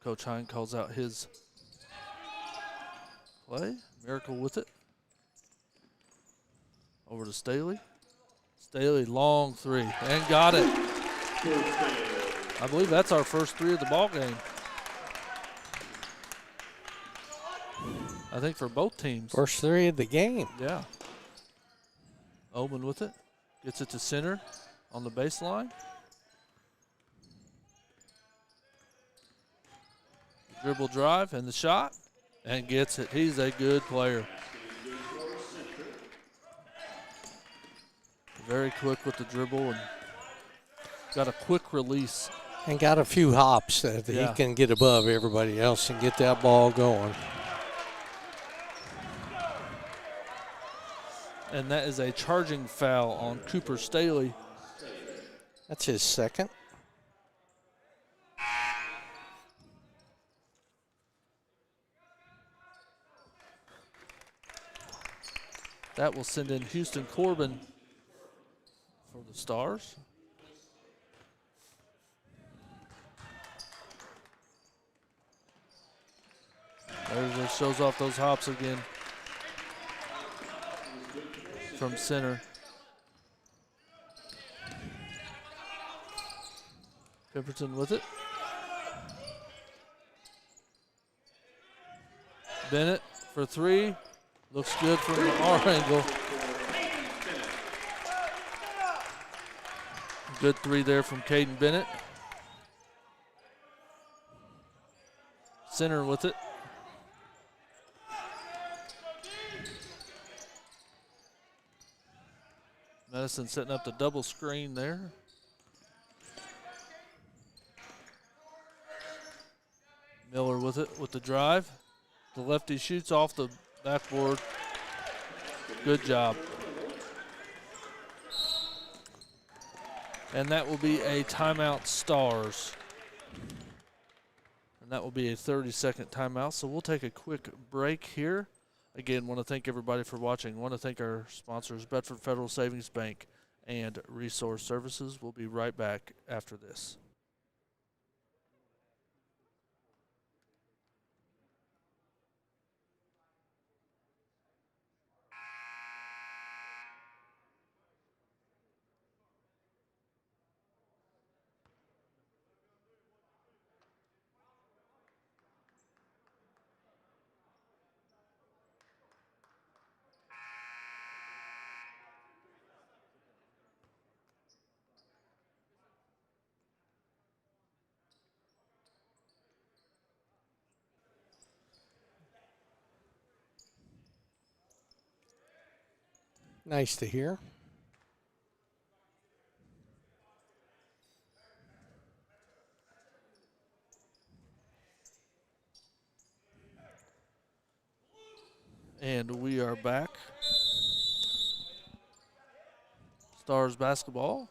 Coach Hine calls out his play. Miracle with it. Over to Staley. Staley, long 3, and got it. I believe that's our first 3 of the ball game. I think for both teams. First 3 of the game. Yeah. Oman with it. Gets it to center on the baseline. Dribble drive and the shot. And gets it. He's a good player. Very quick with the dribble and got a quick release. And got a few hops that he can get above everybody else and get that ball going. And that is a charging foul on Cooper Staley. That's his second. That will send in Houston Corbin for the Stars. There shows off those hops again from center. Pemberton with it. Bennett for three. Looks good from our angle. Good three there from Caden Bennett. Center with it. Madison setting up the double screen there. Miller with it with the drive. The lefty shoots off the backboard. Good job. And that will be a timeout, Stars. And that will be a 30-second timeout. So we'll take a quick break here. Again, want to thank everybody for watching. Want to thank our sponsors, Bedford Federal Savings Bank and Resource Services. We'll be right back after this. Nice to hear. And we are back. Stars basketball.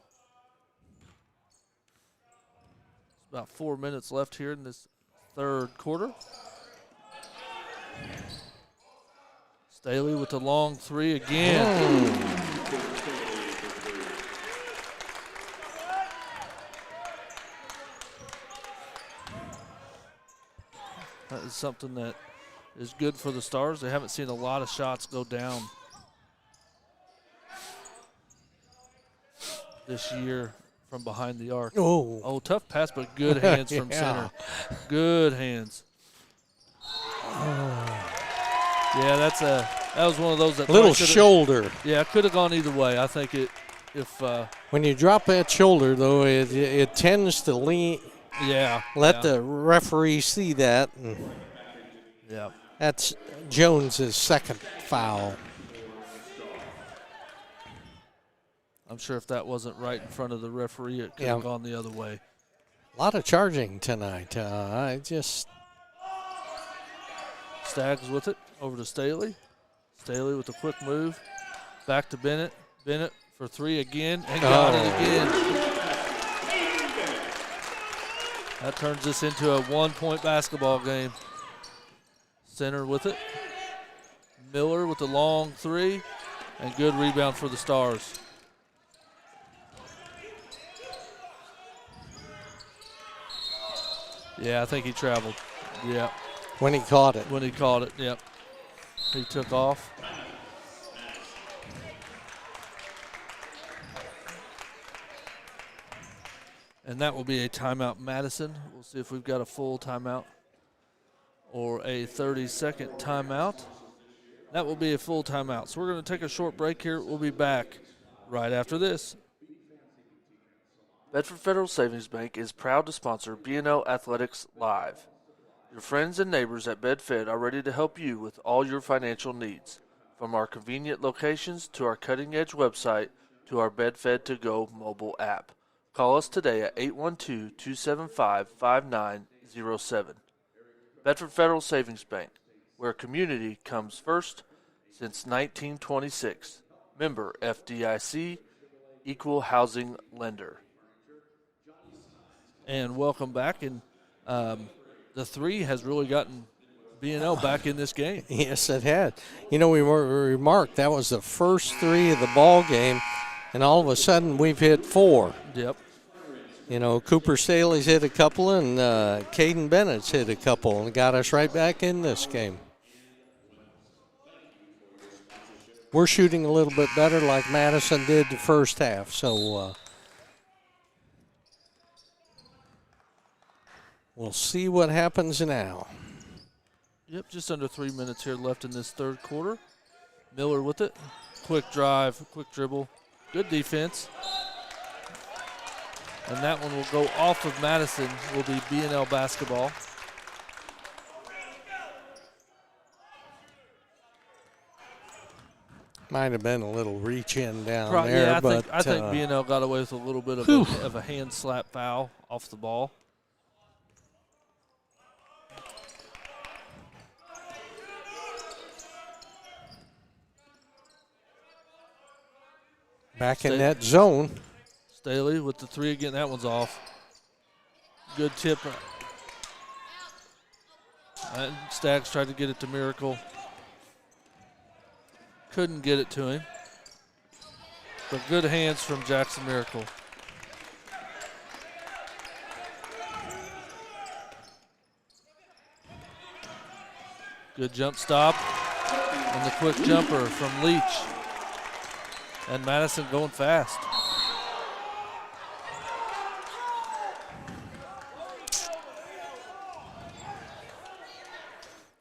It's about 4 minutes left here in this third quarter. Staley with the long three again. That is something that is good for the Stars. They haven't seen a lot of shots go down this year from behind the arc. Oh, tough pass, but good hands from center. Good hands. Yeah, that was one of those that little shoulder. Yeah, could have gone either way. I think when you drop that shoulder though, it tends to lean. Yeah. Let the referee see that. Yeah. That's Jones's second foul. I'm sure if that wasn't right in front of the referee, it could have gone the other way. A lot of charging tonight. Staggs with it, over to Staley. Staley with a quick move. Back to Bennett. Bennett for three again, and got it again. That turns this into a one-point basketball game. Center with it. Miller with the long three, and good rebound for the Stars. Yeah, I think he traveled. Yeah. When he caught it. When he caught it, yep. He took off. And that will be a timeout, Madison. We'll see if we've got a full timeout or a 30-second timeout. That will be a full timeout. So we're going to take a short break here. We'll be back right after this. Bedford Federal Savings Bank is proud to sponsor Bnl Athletics Live. Your friends and neighbors at BedFed are ready to help you with all your financial needs. From our convenient locations to our cutting-edge website, to our BedFed To Go mobile app. Call us today at 812-275-5907. Bedford Federal Savings Bank, where community comes first since 1926. Member FDIC, Equal Housing Lender. And welcome back. And the three has really gotten Bnl back in this game. Yes, it had. You know, we remarked that was the first three of the ball game, and all of a sudden we've hit four. Yep. You know, Cooper Staley's hit a couple, and Caden Bennett's hit a couple, and got us right back in this game. We're shooting a little bit better like Madison did the first half, so we'll see what happens now. Yep, just under 3 minutes here left in this third quarter. Miller with it. Quick drive, quick dribble. Good defense. And that one will go off of Madison. Will be Bnl basketball. Might have been a little reach in down there, Yeah, but I think Bnl got away with a little bit of a hand slap foul off the ball. back in that zone. Staley with the three again. That one's off. Good tip. And Staggs tried to get it to Miracle. Couldn't get it to him. But good hands from Jackson Miracle. Good jump stop. And the quick jumper from Leach. And Madison going fast.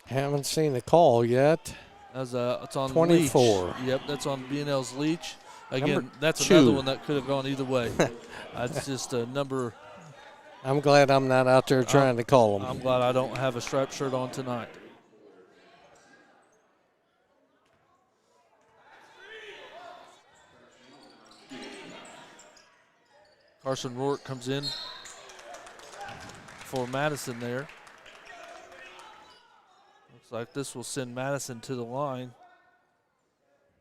Haven't seen the call yet. As it's on 24. Leach. Yep, that's on Bnl's Leach. Again, Number that's 2. another one that could have gone either way. That's just a number. I'm glad I'm not out there trying to call them. I'm glad I don't have a striped shirt on tonight. Carson Rourke comes in for Madison there. Looks like this will send Madison to the line.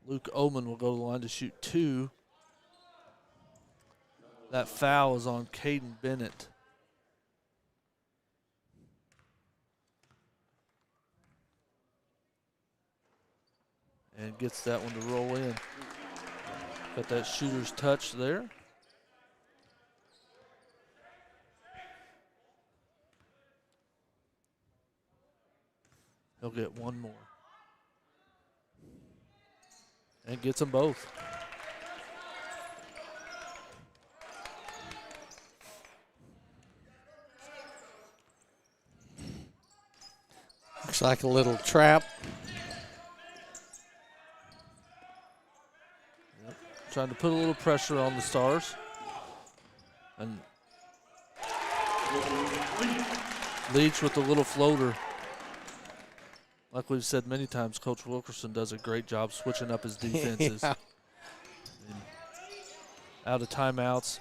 Luke Oman will go to the line to shoot 2. That foul is on Caden Bennett. And gets that one to roll in. Got that shooter's touch there. He'll get one more. And gets them both. Looks like a little trap. Yep. Trying to put a little pressure on the Stars. And Leach with the little floater. Like we've said many times, Coach Wilkerson does a great job switching up his defenses. Yeah. Out of timeouts.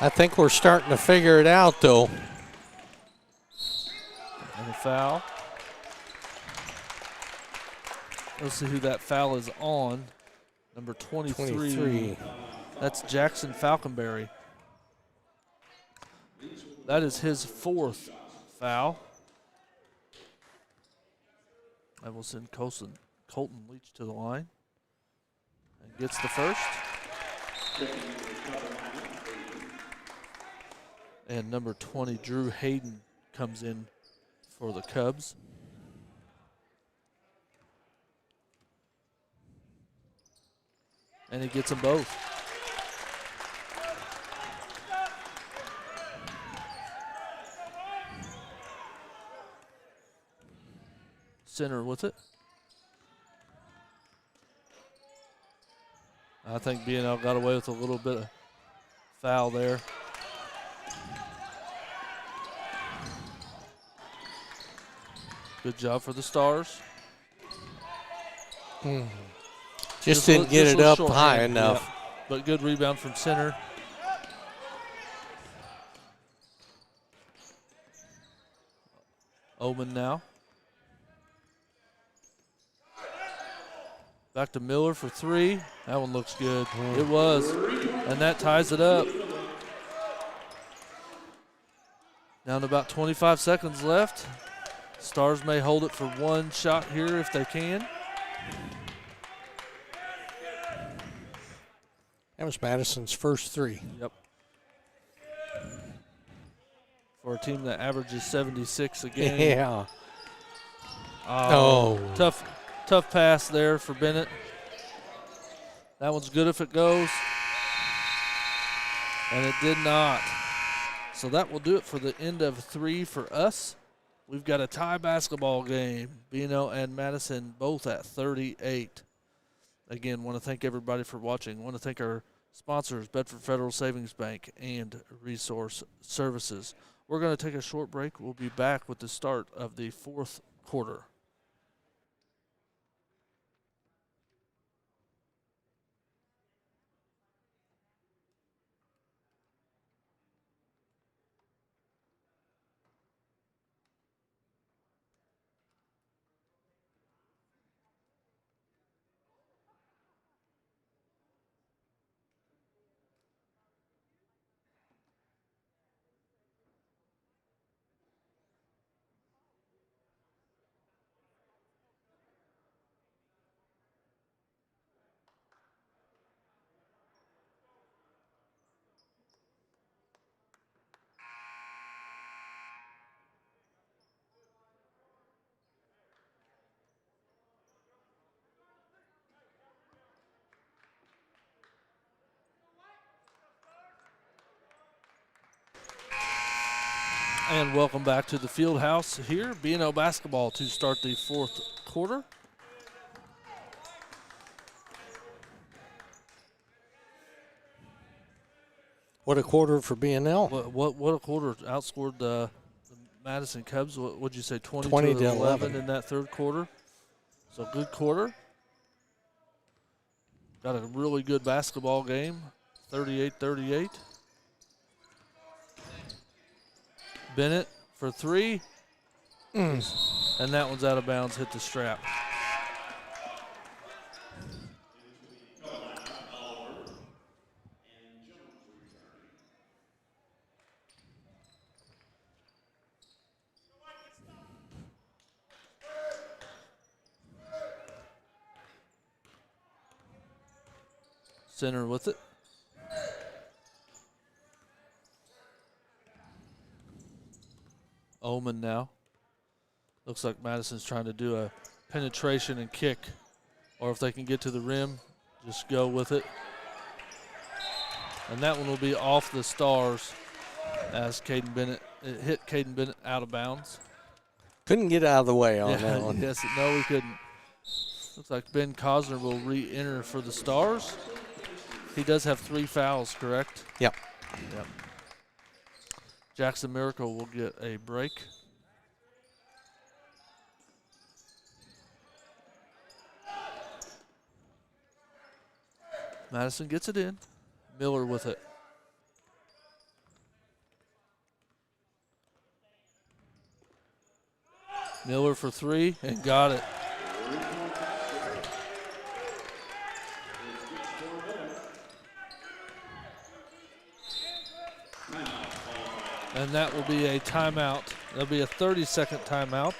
I think we're starting to figure it out, though. And a foul. Let's see who that foul is on. Number 23. That's Jackson Falconberry. That is his 4th foul. I will send Colton Leach to the line. And gets the first. And number 20, Drew Hayden, comes in for the Cubs. And he gets them both. Center with it. I think Bnl got away with a little bit of foul there. Good job for the Stars. Just didn't get it up high enough. Yeah. But good rebound from center. Oman now. Back to Miller for three. That one looks good. It was. And that ties it up. Down to about 25 seconds left. Stars may hold it for one shot here if they can. That was Madison's first three. Yep. For a team that averages 76 a game. Yeah. Oh. Tough pass there for Bennett. That one's good if it goes. And it did not. So that will do it for the end of three for us. We've got a tie basketball game. Bnl and Madison both at 38. Again, want to thank everybody for watching. Want to thank our sponsors, Bedford Federal Savings Bank and Resource Services. We're going to take a short break. We'll be back with the start of the fourth quarter. And welcome back to the field house here. Bnl Basketball to start the fourth quarter. What a quarter for BNL. What a quarter. Outscored the Madison Cubs. What would you say, 20 to 11 in that third quarter? So good quarter. Got a really good basketball game, 38-38. Bennett for three. And that one's out of bounds, hit the strap. Center with it. Oman now. Looks like Madison's trying to do a penetration and kick. Or if they can get to the rim, just go with it. And that one will be off the Stars as Caden Bennett, it hit Caden Bennett out of bounds. Couldn't get out of the way on that one. Yes, no, we couldn't. Looks like Ben Cosner will re-enter for the Stars. He does have 3 fouls, correct? Yep. Jackson Miracle will get a break. Madison gets it in. Miller with it. Miller for 3 and got it. And that will be a timeout. That'll be a 30-second timeout.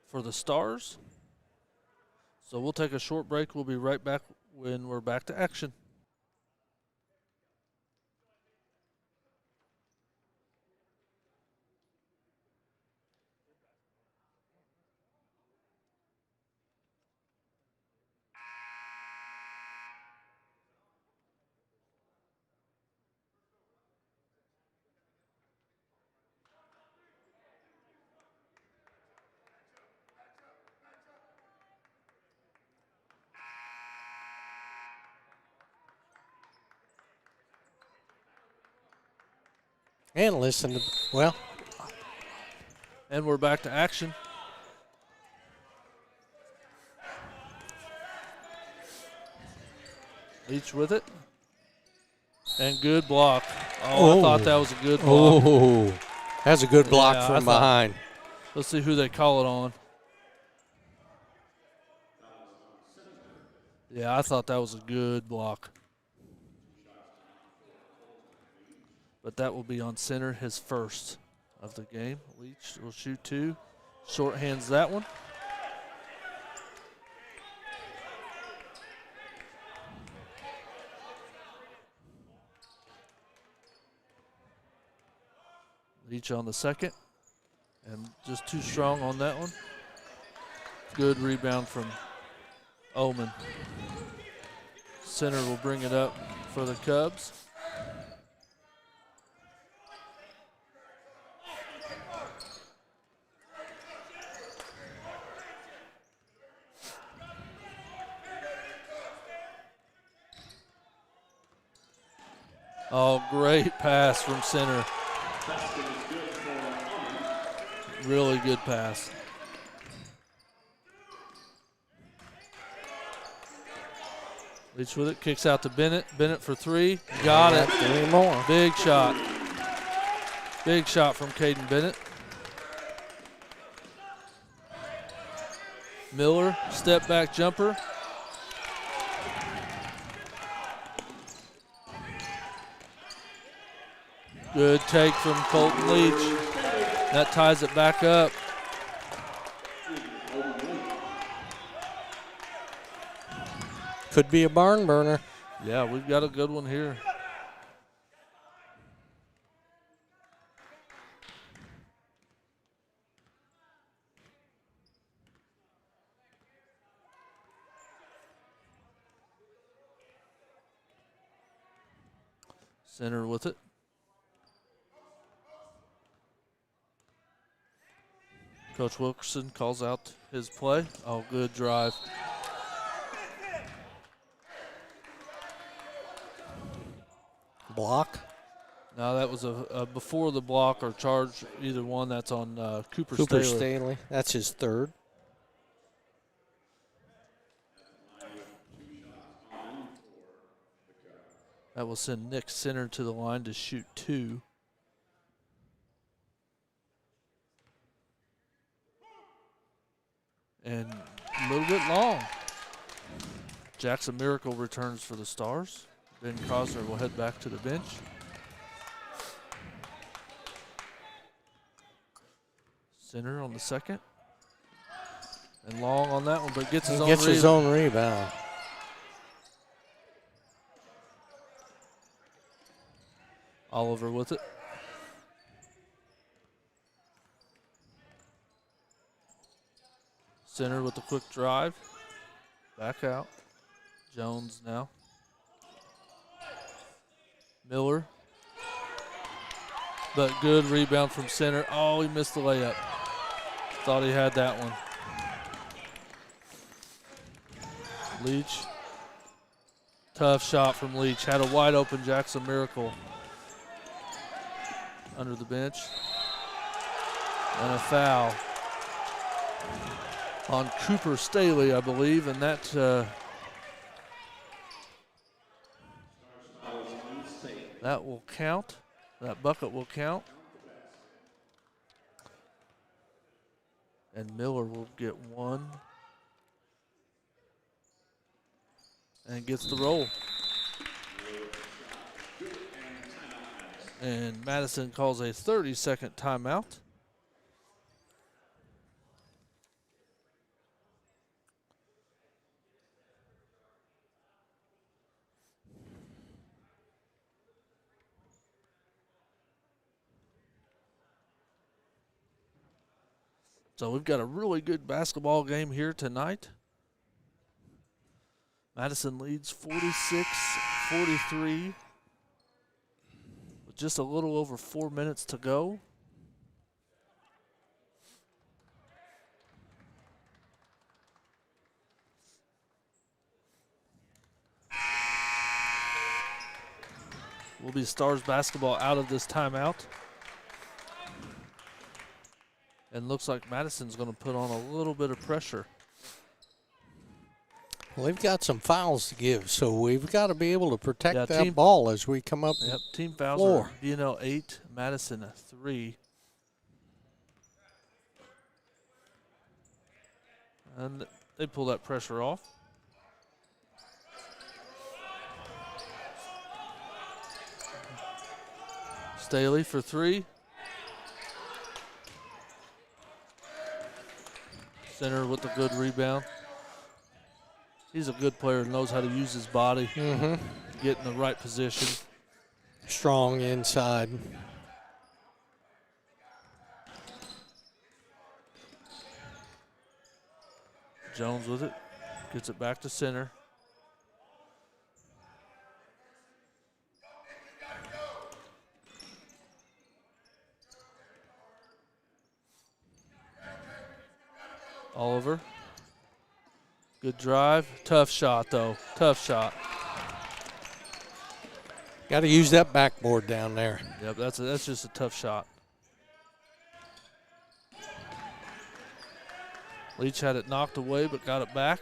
For the Stars. So we'll take a short break. We'll be right back when we're back to action. And listen to, well, And we're back to action. Leach with it. And good block. Oh, I thought that was a good block. Oh, that's a good block Yeah, from behind. Let's see who they call it on. Yeah, I thought that was a good block. But that will be on center, his first of the game. Leach will shoot 2. Shorthands that one. Leach on the second. And just too strong on that one. Good rebound from Oman. Center will bring it up for the Cubs. Oh, great pass from center. Really good pass. Leach with it, kicks out to Bennett. Bennett for 3. Got it. 3 more. Big shot. Big shot from Caden Bennett. Miller, step back jumper. Good take from Colton Leach. That ties it back up. Could be a barn burner. Yeah, we've got a good one here. Center with it. Coach Wilkerson calls out his play. Oh, good drive. Block. No, that was a before the block or charge, either one. That's on Cooper Cooper Staley. Staley. That's his 3rd. That will send Nick Center to the line to shoot 2. And a little bit long. Jackson Miracle returns for the Stars. Ben Cosner will head back to the bench. Center on the second. And long on that one, but gets his own rebound. Oliver with it. Center with the quick drive. Back out. Jones now. Miller. But good rebound from center. Oh, he missed the layup. Thought he had that one. Leach. Tough shot from Leach. Had a wide open Jackson Miracle under the bench. And a foul on Cooper Staley, I believe, and that that will count. That bucket will count. And Miller will get 1. And gets the roll. And Madison calls a 30-second timeout. So we've got a really good basketball game here tonight. Madison leads 46-43 with just a little over 4 minutes to go. Will be Stars basketball out of this timeout. And looks like Madison's going to put on a little bit of pressure. Well, they've got some fouls to give, so we've got to be able to protect that team ball as we come up. Yep, team fouls floor. are Bnl 8, Madison 3. And they pull that pressure off. Staley for 3. Center with a good rebound. He's a good player, knows how to use his body, get in the right position. Strong inside. Jones with it, gets it back to center. Oliver. Good drive. Tough shot, though. Tough shot. Got to use that backboard down there. Yep, that's just a tough shot. Leach had it knocked away, but got it back.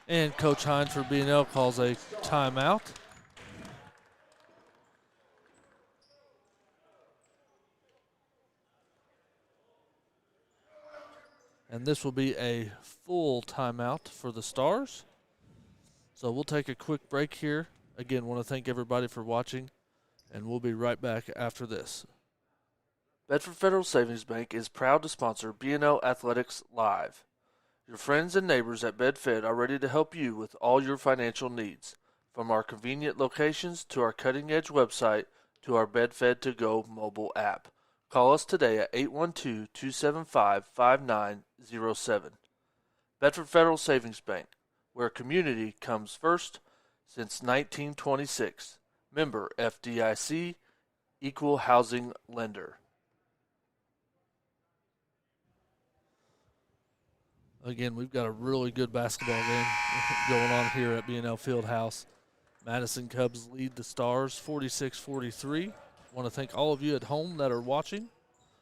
And Coach Hines for Bnl calls a timeout. And this will be a full timeout for the Stars. So we'll take a quick break here. Again, want to thank everybody for watching, and we'll be right back after this. Bedford Federal Savings Bank is proud to sponsor BNL Athletics Live. Your friends and neighbors at BedFed are ready to help you with all your financial needs, from our convenient locations to our cutting-edge website to our BedFed To Go mobile app. Call us today at 812-275-5907. Bedford Federal Savings Bank, where community comes first since 1926. Member FDIC, Equal Housing Lender. Again, we've got a really good basketball game going on here at Bnl Fieldhouse. Madison Cubs lead the Stars 46-43. Want to thank all of you at home that are watching.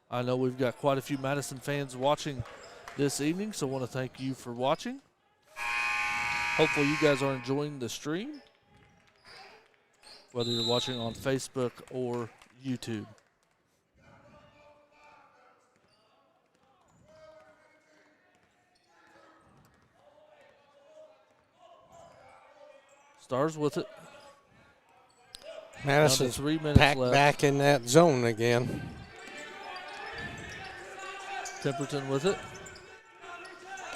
I know we've got quite a few Madison fans watching this evening, so I want to thank you for watching. Hopefully you guys are enjoying the stream, whether you're watching on Facebook or YouTube. Stars with it. Madison's 3 minutes packed left. back in that zone again. Temperton with it.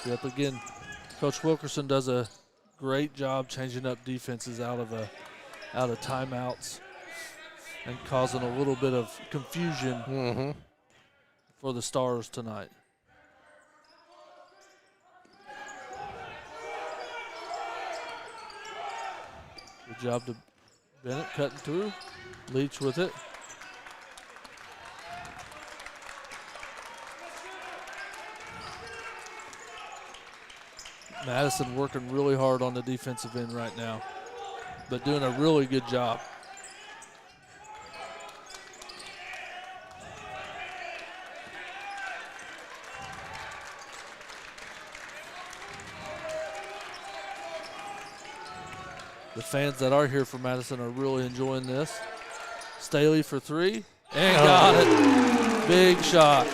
Yep, again, Coach Wilkerson does a great job changing up defenses out of timeouts and causing a little bit of confusion for the Stars tonight. Good job to Bennett cutting through. Leach with it. Madison working really hard on the defensive end right now, but doing a really good job. The fans that are here for Madison are really enjoying this. Staley for 3, and got it. Big shot.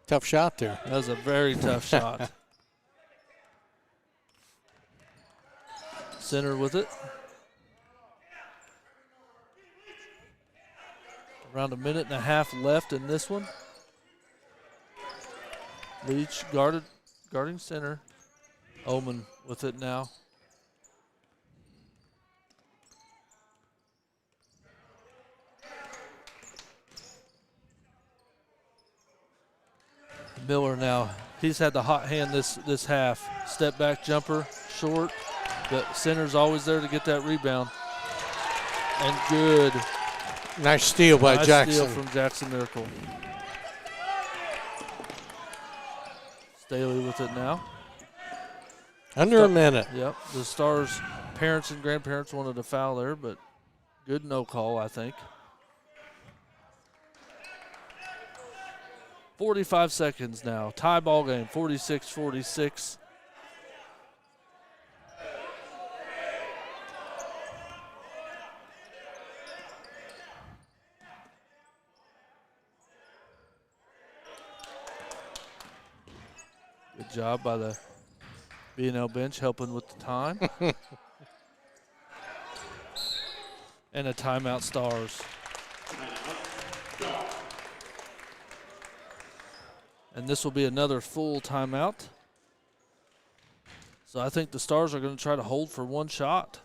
Tough shot there. That was a very tough shot. Center with it. Around a minute and a half left in this one. Leach guarding center. Oman with it now. Miller now, he's had the hot hand this half. Step back jumper, short, but center's always there to get that rebound. And good Nice steal by Nice Jackson. steal from Jackson Miracle. Staley with it now. Under a minute. Yep. The Stars' parents and grandparents wanted a foul there, but good no call, I think. 45 seconds now. Tie ball game, 46-46. Good job by the Bnl bench helping with the time. And a timeout, Stars. And this will be another full timeout. So I think the Stars are going to try to hold for one shot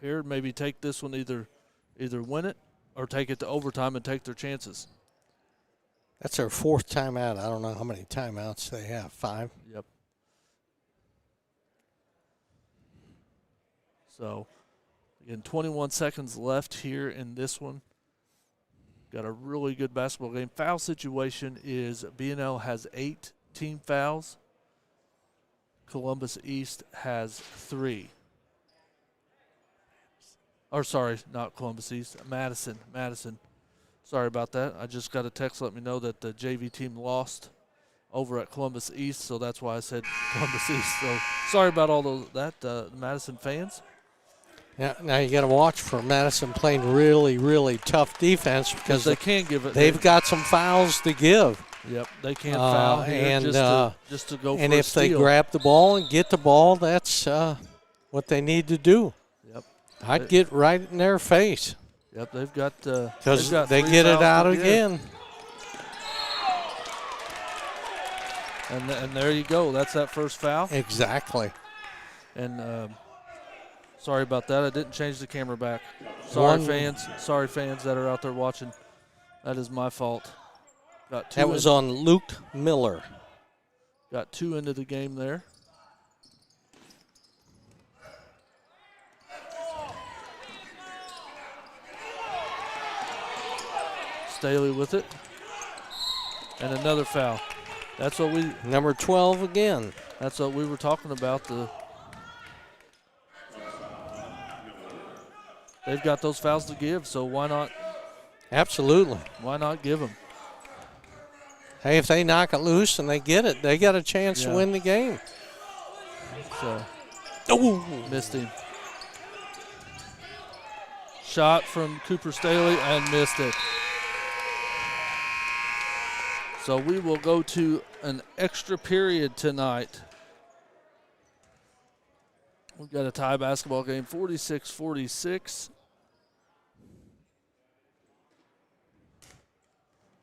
here. Maybe take this one, either win it or take it to overtime and take their chances. That's their 4th timeout. I don't know how many timeouts they have. 5? Yep. So, again, 21 seconds left here in this one. Got a really good basketball game. Foul situation is Bnl has 8 team fouls. Columbus East has 3. Or sorry, not Columbus East. Madison. Sorry about that. I just got a text let me know that the JV team lost over at Columbus East, so that's why I said Columbus East. So sorry about all that, Madison fans. Yeah, now you got to watch for Madison playing really, really tough defense because they can give it. They've got some fouls to give. Yep, they can't foul here and just to go for and a if steal. they grab the ball and get the ball, that's what they need to do. Yep, I'd get right in their face. Yep, they've got because they 3 get it fouls out to give. again. And there you go. That's that first foul. Exactly. And sorry about that. I didn't change the camera back. Sorry, fans that are out there watching. That is my fault. Got 2. That was on Luke Miller. Got 2 into the game there. Staley with it. And another foul. That's what we. Number 12 again. That's what we were talking about. They've got those fouls to give, so why not? Absolutely. Why not give them? Hey, if they knock it loose and they get it, they got a chance to win the game. So, missed him. Shot from Cooper Staley and missed it. So we will go to an extra period tonight. We've got a tie basketball game, 46-46.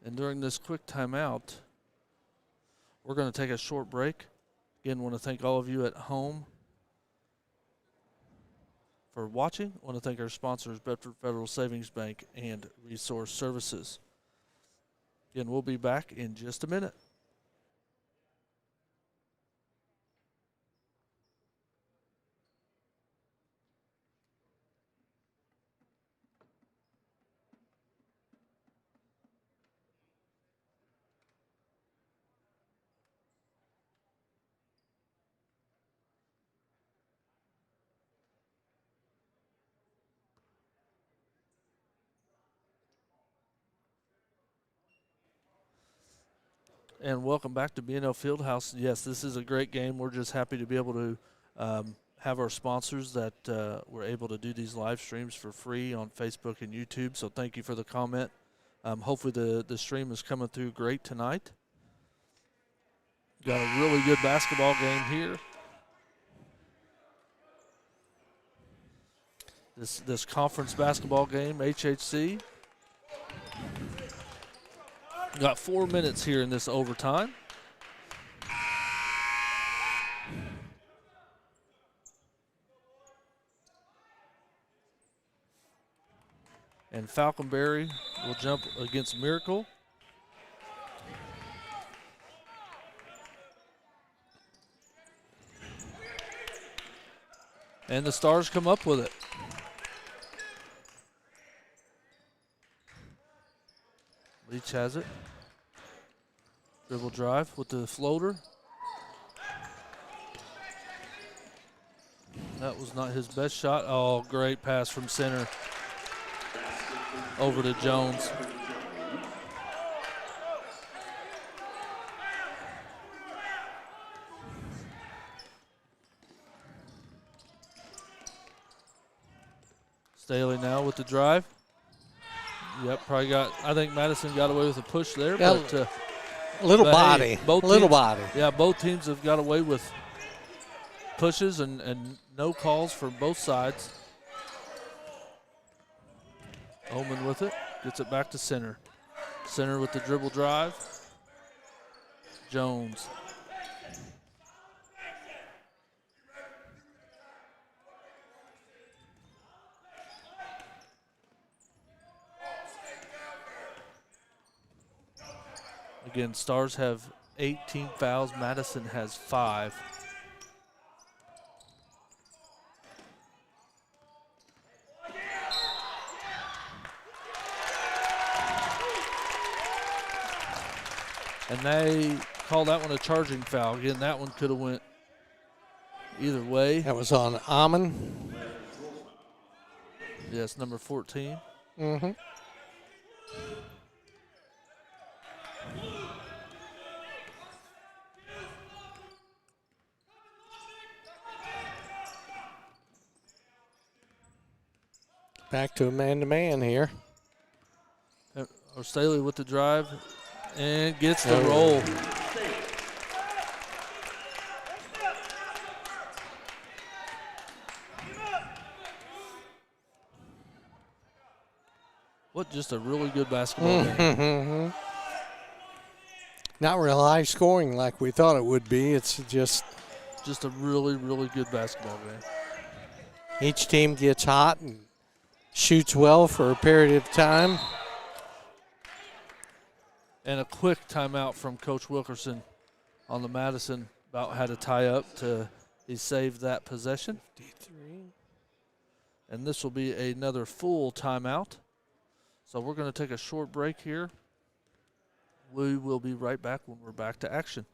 And during this quick timeout, we're going to take a short break. Again, want to thank all of you at home for watching. Want to thank our sponsors, Bedford Federal Savings Bank and Resource Services. Again, we'll be back in just a minute. And welcome back to Bnl Fieldhouse. Yes, this is a great game. We're just happy to be able to have our sponsors that we're able to do these live streams for free on Facebook and YouTube. So thank you for the comment. Hopefully the stream is coming through great tonight. Got a really good basketball game here. This conference basketball game, HHC. Got 4 minutes here in this overtime. And Falconberry will jump against Miracle. And the Stars come up with it. Leach has it. Dribble drive with the floater. That was not his best shot. Oh, great pass from center over to Jones. Staley now with the drive. Yep, probably got, I think Madison got away with a push there. Yeah, But little but body. hey, both Little teams- body. Yeah, both teams have got away with pushes and no calls for both sides. Oman with it, gets it back to center. Center with the dribble drive. Jones. Again, Stars have 18 fouls. Madison has 5. And they call that one a charging foul. Again, that one could have went either way. That was on Amon. Yes, number 14. Mm-hmm. Back to a man-to-man here. Or Staley with the drive and gets the Oh. roll. What just a really good basketball game. Mm-hmm. Not real high scoring like we thought it would be. It's just Just a really, really good basketball game. each team gets hot and shoots well for a period of time. And a quick timeout from Coach Wilkerson on the Madison. About had to tie up to he saved that possession. 53. And this will be another full timeout. So we're going to take a short break here. We will be right back when we're back to action.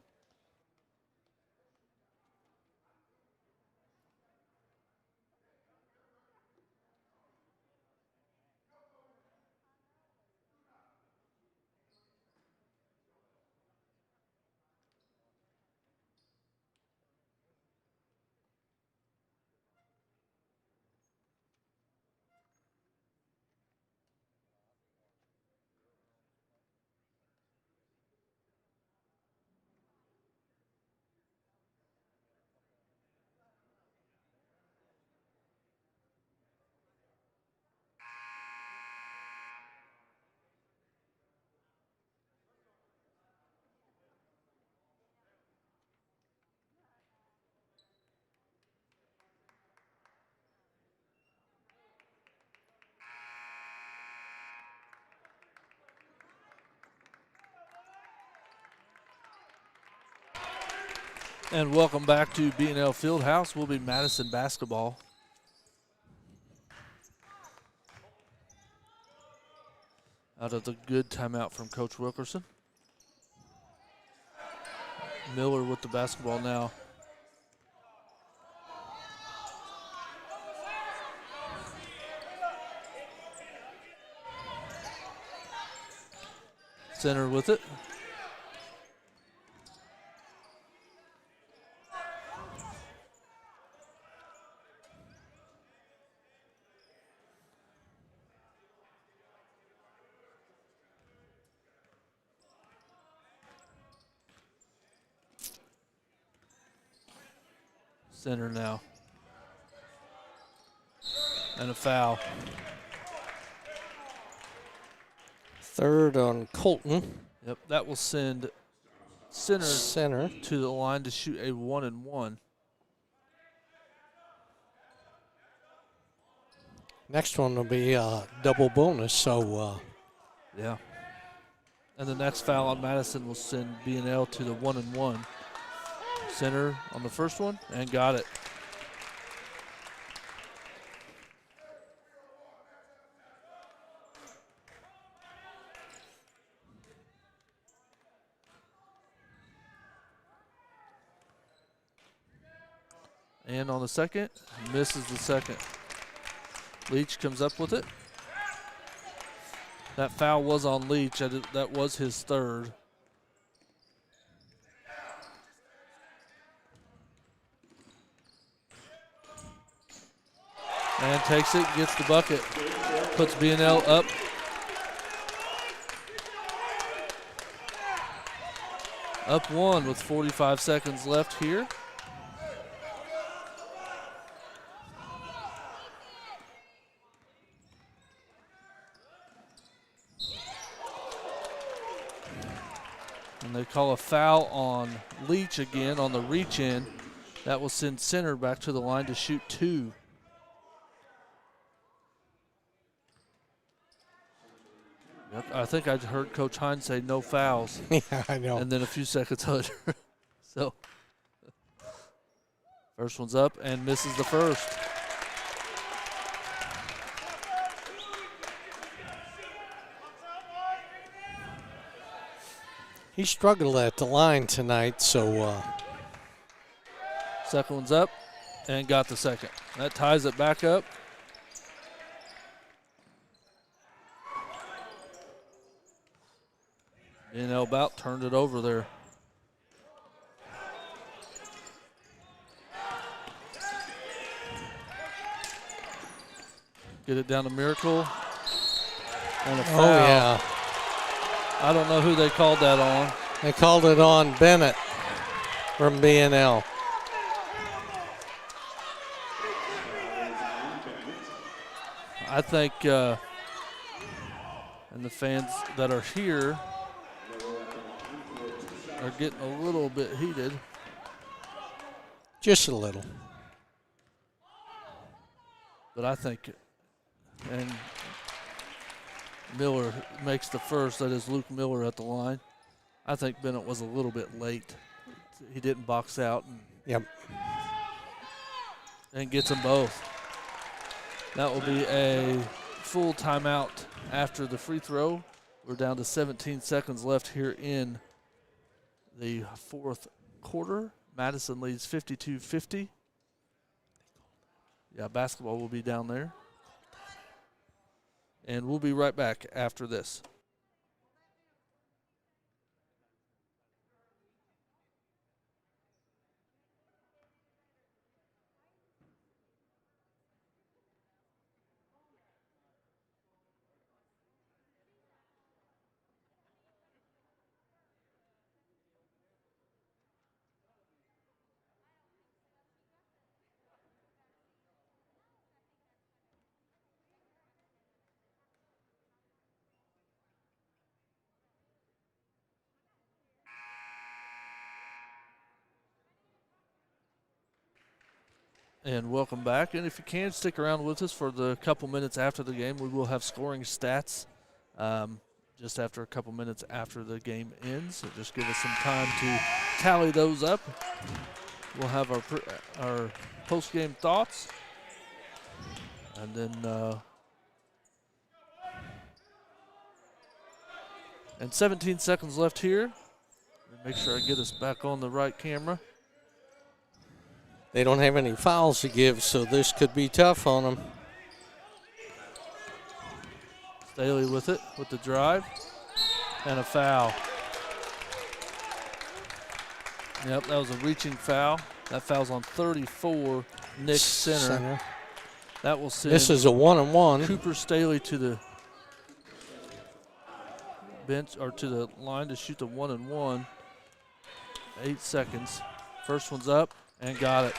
And welcome back to Bnl Fieldhouse. Will be Madison basketball. Out of the good timeout from Coach Wilkerson. Miller with the basketball now. Center with it. Center now. And a foul. Third on Colton. Yep, that will send center to the line to shoot a 1-and-1. Next one will be a double bonus, so Yeah. And the next foul on Madison will send Bnl to the 1-and-1. Center on the first one and got it. And on the second, misses the second. Leach comes up with it. That foul was on Leach. That was his third. And takes it, gets the bucket. Puts Bnl up. Up one with 45 seconds left here. And they call a foul on Leach again on the reach in. That will send Center back to the line to shoot two. Yep, I think I heard Coach Hines say no fouls. Yeah, I know. And then a few seconds later. So, first one's up and misses the first. He struggled at the line tonight, so Second one's up and got the second. That ties it back up. Bnl about turned it over there. Get it down to Miracle. And a foul. oh yeah, I don't know who they called that on. they called it on Bennett from Bnl. I think, and the fans that are here are getting a little bit heated. Just a little. But I think, and Miller makes the first, that is Luke Miller at the line. I think Bennett was a little bit late. He didn't box out Yep. and gets them both. That will be a full timeout after the free throw. We're down to 17 seconds left here in the fourth quarter. Madison leads 52-50. Yeah, basketball will be down there. And we'll be right back after this. And welcome back. And if you can, stick around with us for the couple minutes after the game. We will have scoring stats just after a couple minutes after the game ends. So just give us some time to tally those up. We'll have our post-game thoughts. And then and 17 seconds left here. Make sure I get us back on the right camera. They don't have any fouls to give, so this could be tough on them. Staley with it, with the drive, and a foul. Yep, that was a reaching foul. That foul's on 34, Nick Center. That will send This is a 1-on-1. Cooper Staley to the bench, or to the line to shoot the 1-and-1. 8 seconds. First one's up and got it.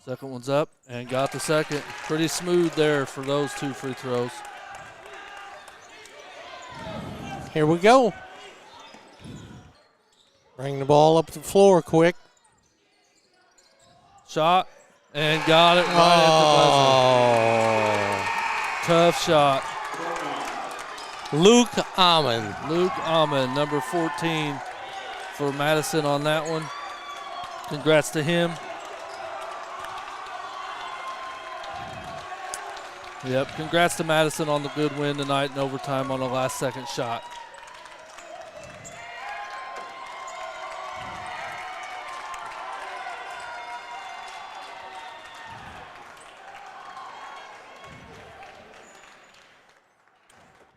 Second one's up and got the second. Pretty smooth there for those two free throws. Here we go. Bring the ball up the floor quick. Shot and got it right at the buzzer. Tough shot. Luke Amon. Luke Amon, number 14 for Madison on that one. Congrats to him. Yep, congrats to Madison on the good win tonight in overtime on the last second shot.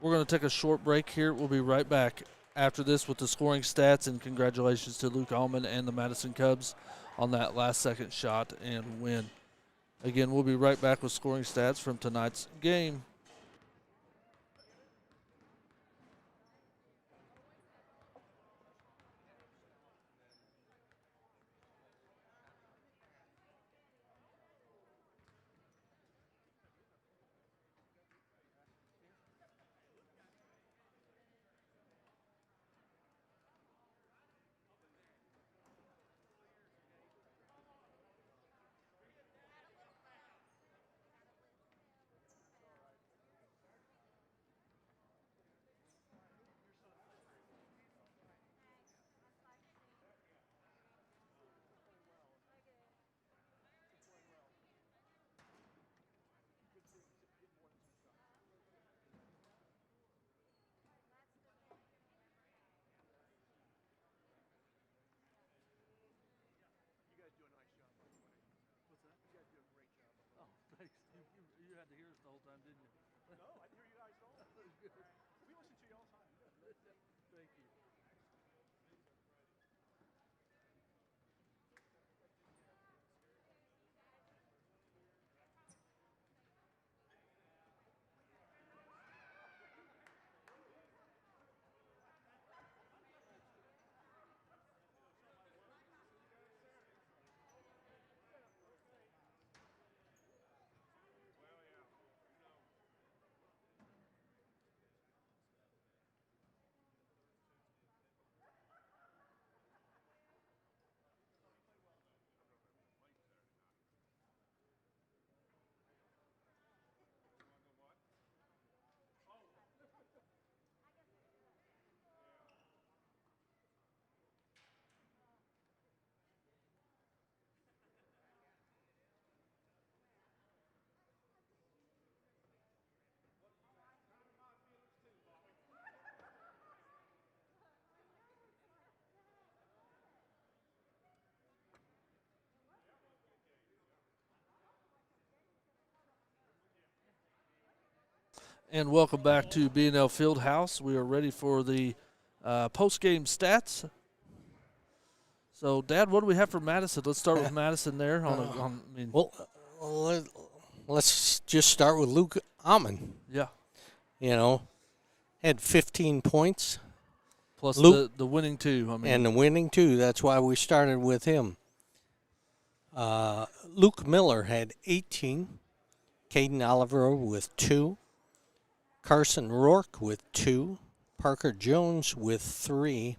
We're going to take a short break here. We'll be right back after this with the scoring stats, and congratulations to Luke Allman and the Madison Cubs on that last second shot and win. Again, we'll be right back with scoring stats from tonight's game. You had to hear us the whole time, didn't you? No, I hear you guys all. We listen to you all the time. Thank you. And welcome back to Bnl Fieldhouse. We are ready for the post-game stats. So, Dad, what do we have for Madison? Let's start with Madison there. Let's just start with Luke Amon. Yeah. You know, had 15 points. Plus Luke, the winning two. And the winning two. That's why we started with him. Luke Miller had 18. Caden Oliver with 2. Carson Rourke with 2, Parker Jones with 3,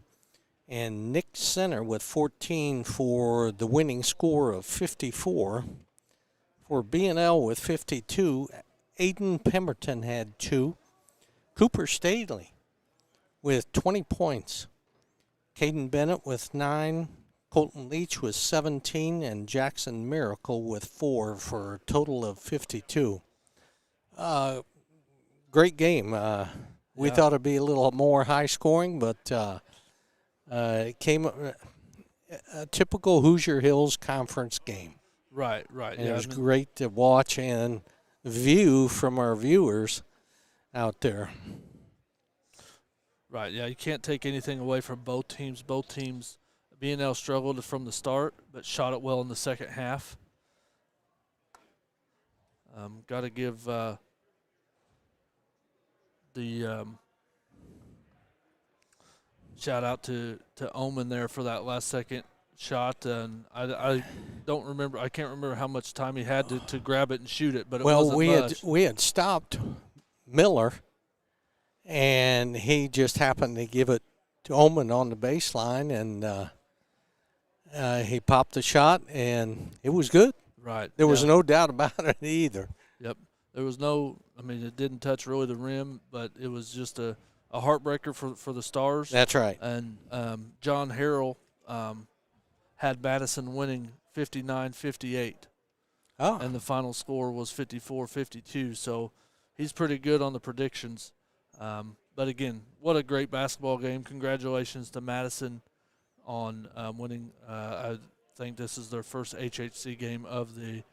and Nick Center with 14 for the winning score of 54. For Bnl with 52, Aiden Pemberton had 2, Cooper Staley with 20 points, Caden Bennett with 9, Colton Leach with 17, and Jackson Miracle with 4 for a total of 52. Great game. We thought it'd be a little more high scoring, but it came a typical Hoosier Hills Conference game. Right. And it was great to watch and view from our viewers out there. Right, yeah, you can't take anything away from both teams. Both teams, Bnl struggled from the start, but shot it well in the second half. Got to give the shout out to Omen there for that last second shot, and I don't remember. I can't remember how much time he had to grab it and shoot it, but it wasn't much. we had stopped Miller, and he just happened to give it to Omen on the baseline, and he popped the shot, and it was good. Right, there was no doubt about it either. Yep, there was no. I mean, it didn't touch really the rim, but it was just a heartbreaker for the Stars. That's right. And John Harrell had Madison winning 59-58. and the final score was 54-52. So he's pretty good on the predictions. But again, what a great basketball game. Congratulations to Madison on winning. I think this is their first HHC game of the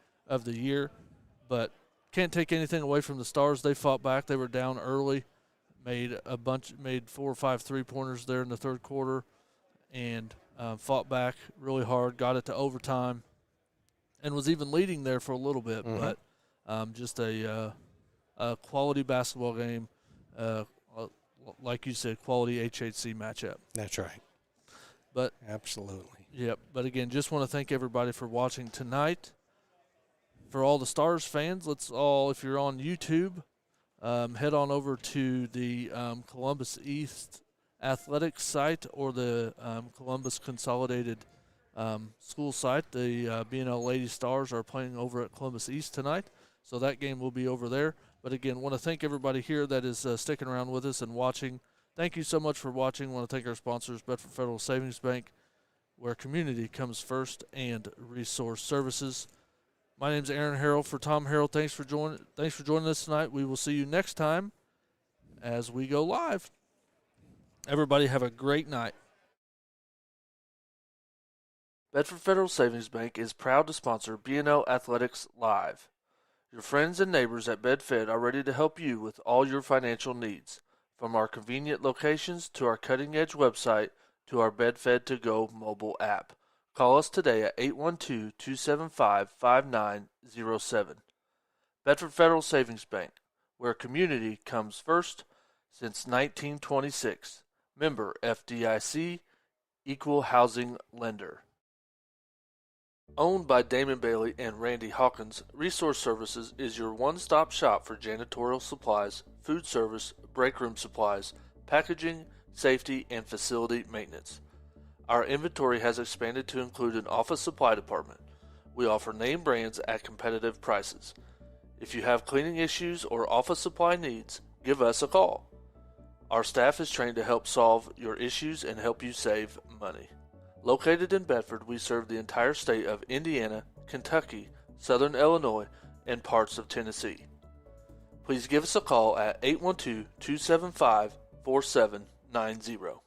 year. But can't take anything away from the Stars. They fought back. They were down early, made 4 or 5 three-pointers there in the third quarter, and fought back really hard, got it to overtime, and was even leading there for a little bit. But just a quality basketball game. Like you said, quality HHC matchup. That's right. But absolutely. Yep. But again, just want to thank everybody for watching tonight. For all the Stars fans, let's all, if you're on YouTube, head on over to the Columbus East Athletics site or the Columbus Consolidated school site. The Bnl Lady Stars are playing over at Columbus East tonight, so that game will be over there. But again, want to thank everybody here that is sticking around with us and watching. Thank you so much for watching. Want to thank our sponsors, Bedford Federal Savings Bank, where community comes first, and Resource Services. My name's Aaron Harrell. For Tom Harrell, thanks for joining us tonight. We will see you next time as we go live. Everybody have a great night. Bedford Federal Savings Bank is proud to sponsor BNL Athletics Live. Your friends and neighbors at BedFed are ready to help you with all your financial needs, from our convenient locations to our cutting-edge website to our BedFed To Go mobile app. Call us today at 812-275-5907. Bedford Federal Savings Bank, where community comes first since 1926. Member FDIC, Equal Housing Lender. Owned by Damon Bailey and Randy Hawkins, Resource Services is your one-stop shop for janitorial supplies, food service, break room supplies, packaging, safety, and facility maintenance. Our inventory has expanded to include an office supply department. We offer name brands at competitive prices. If you have cleaning issues or office supply needs, give us a call. Our staff is trained to help solve your issues and help you save money. Located in Bedford, we serve the entire state of Indiana, Kentucky, Southern Illinois, and parts of Tennessee. Please give us a call at 812-275-4790.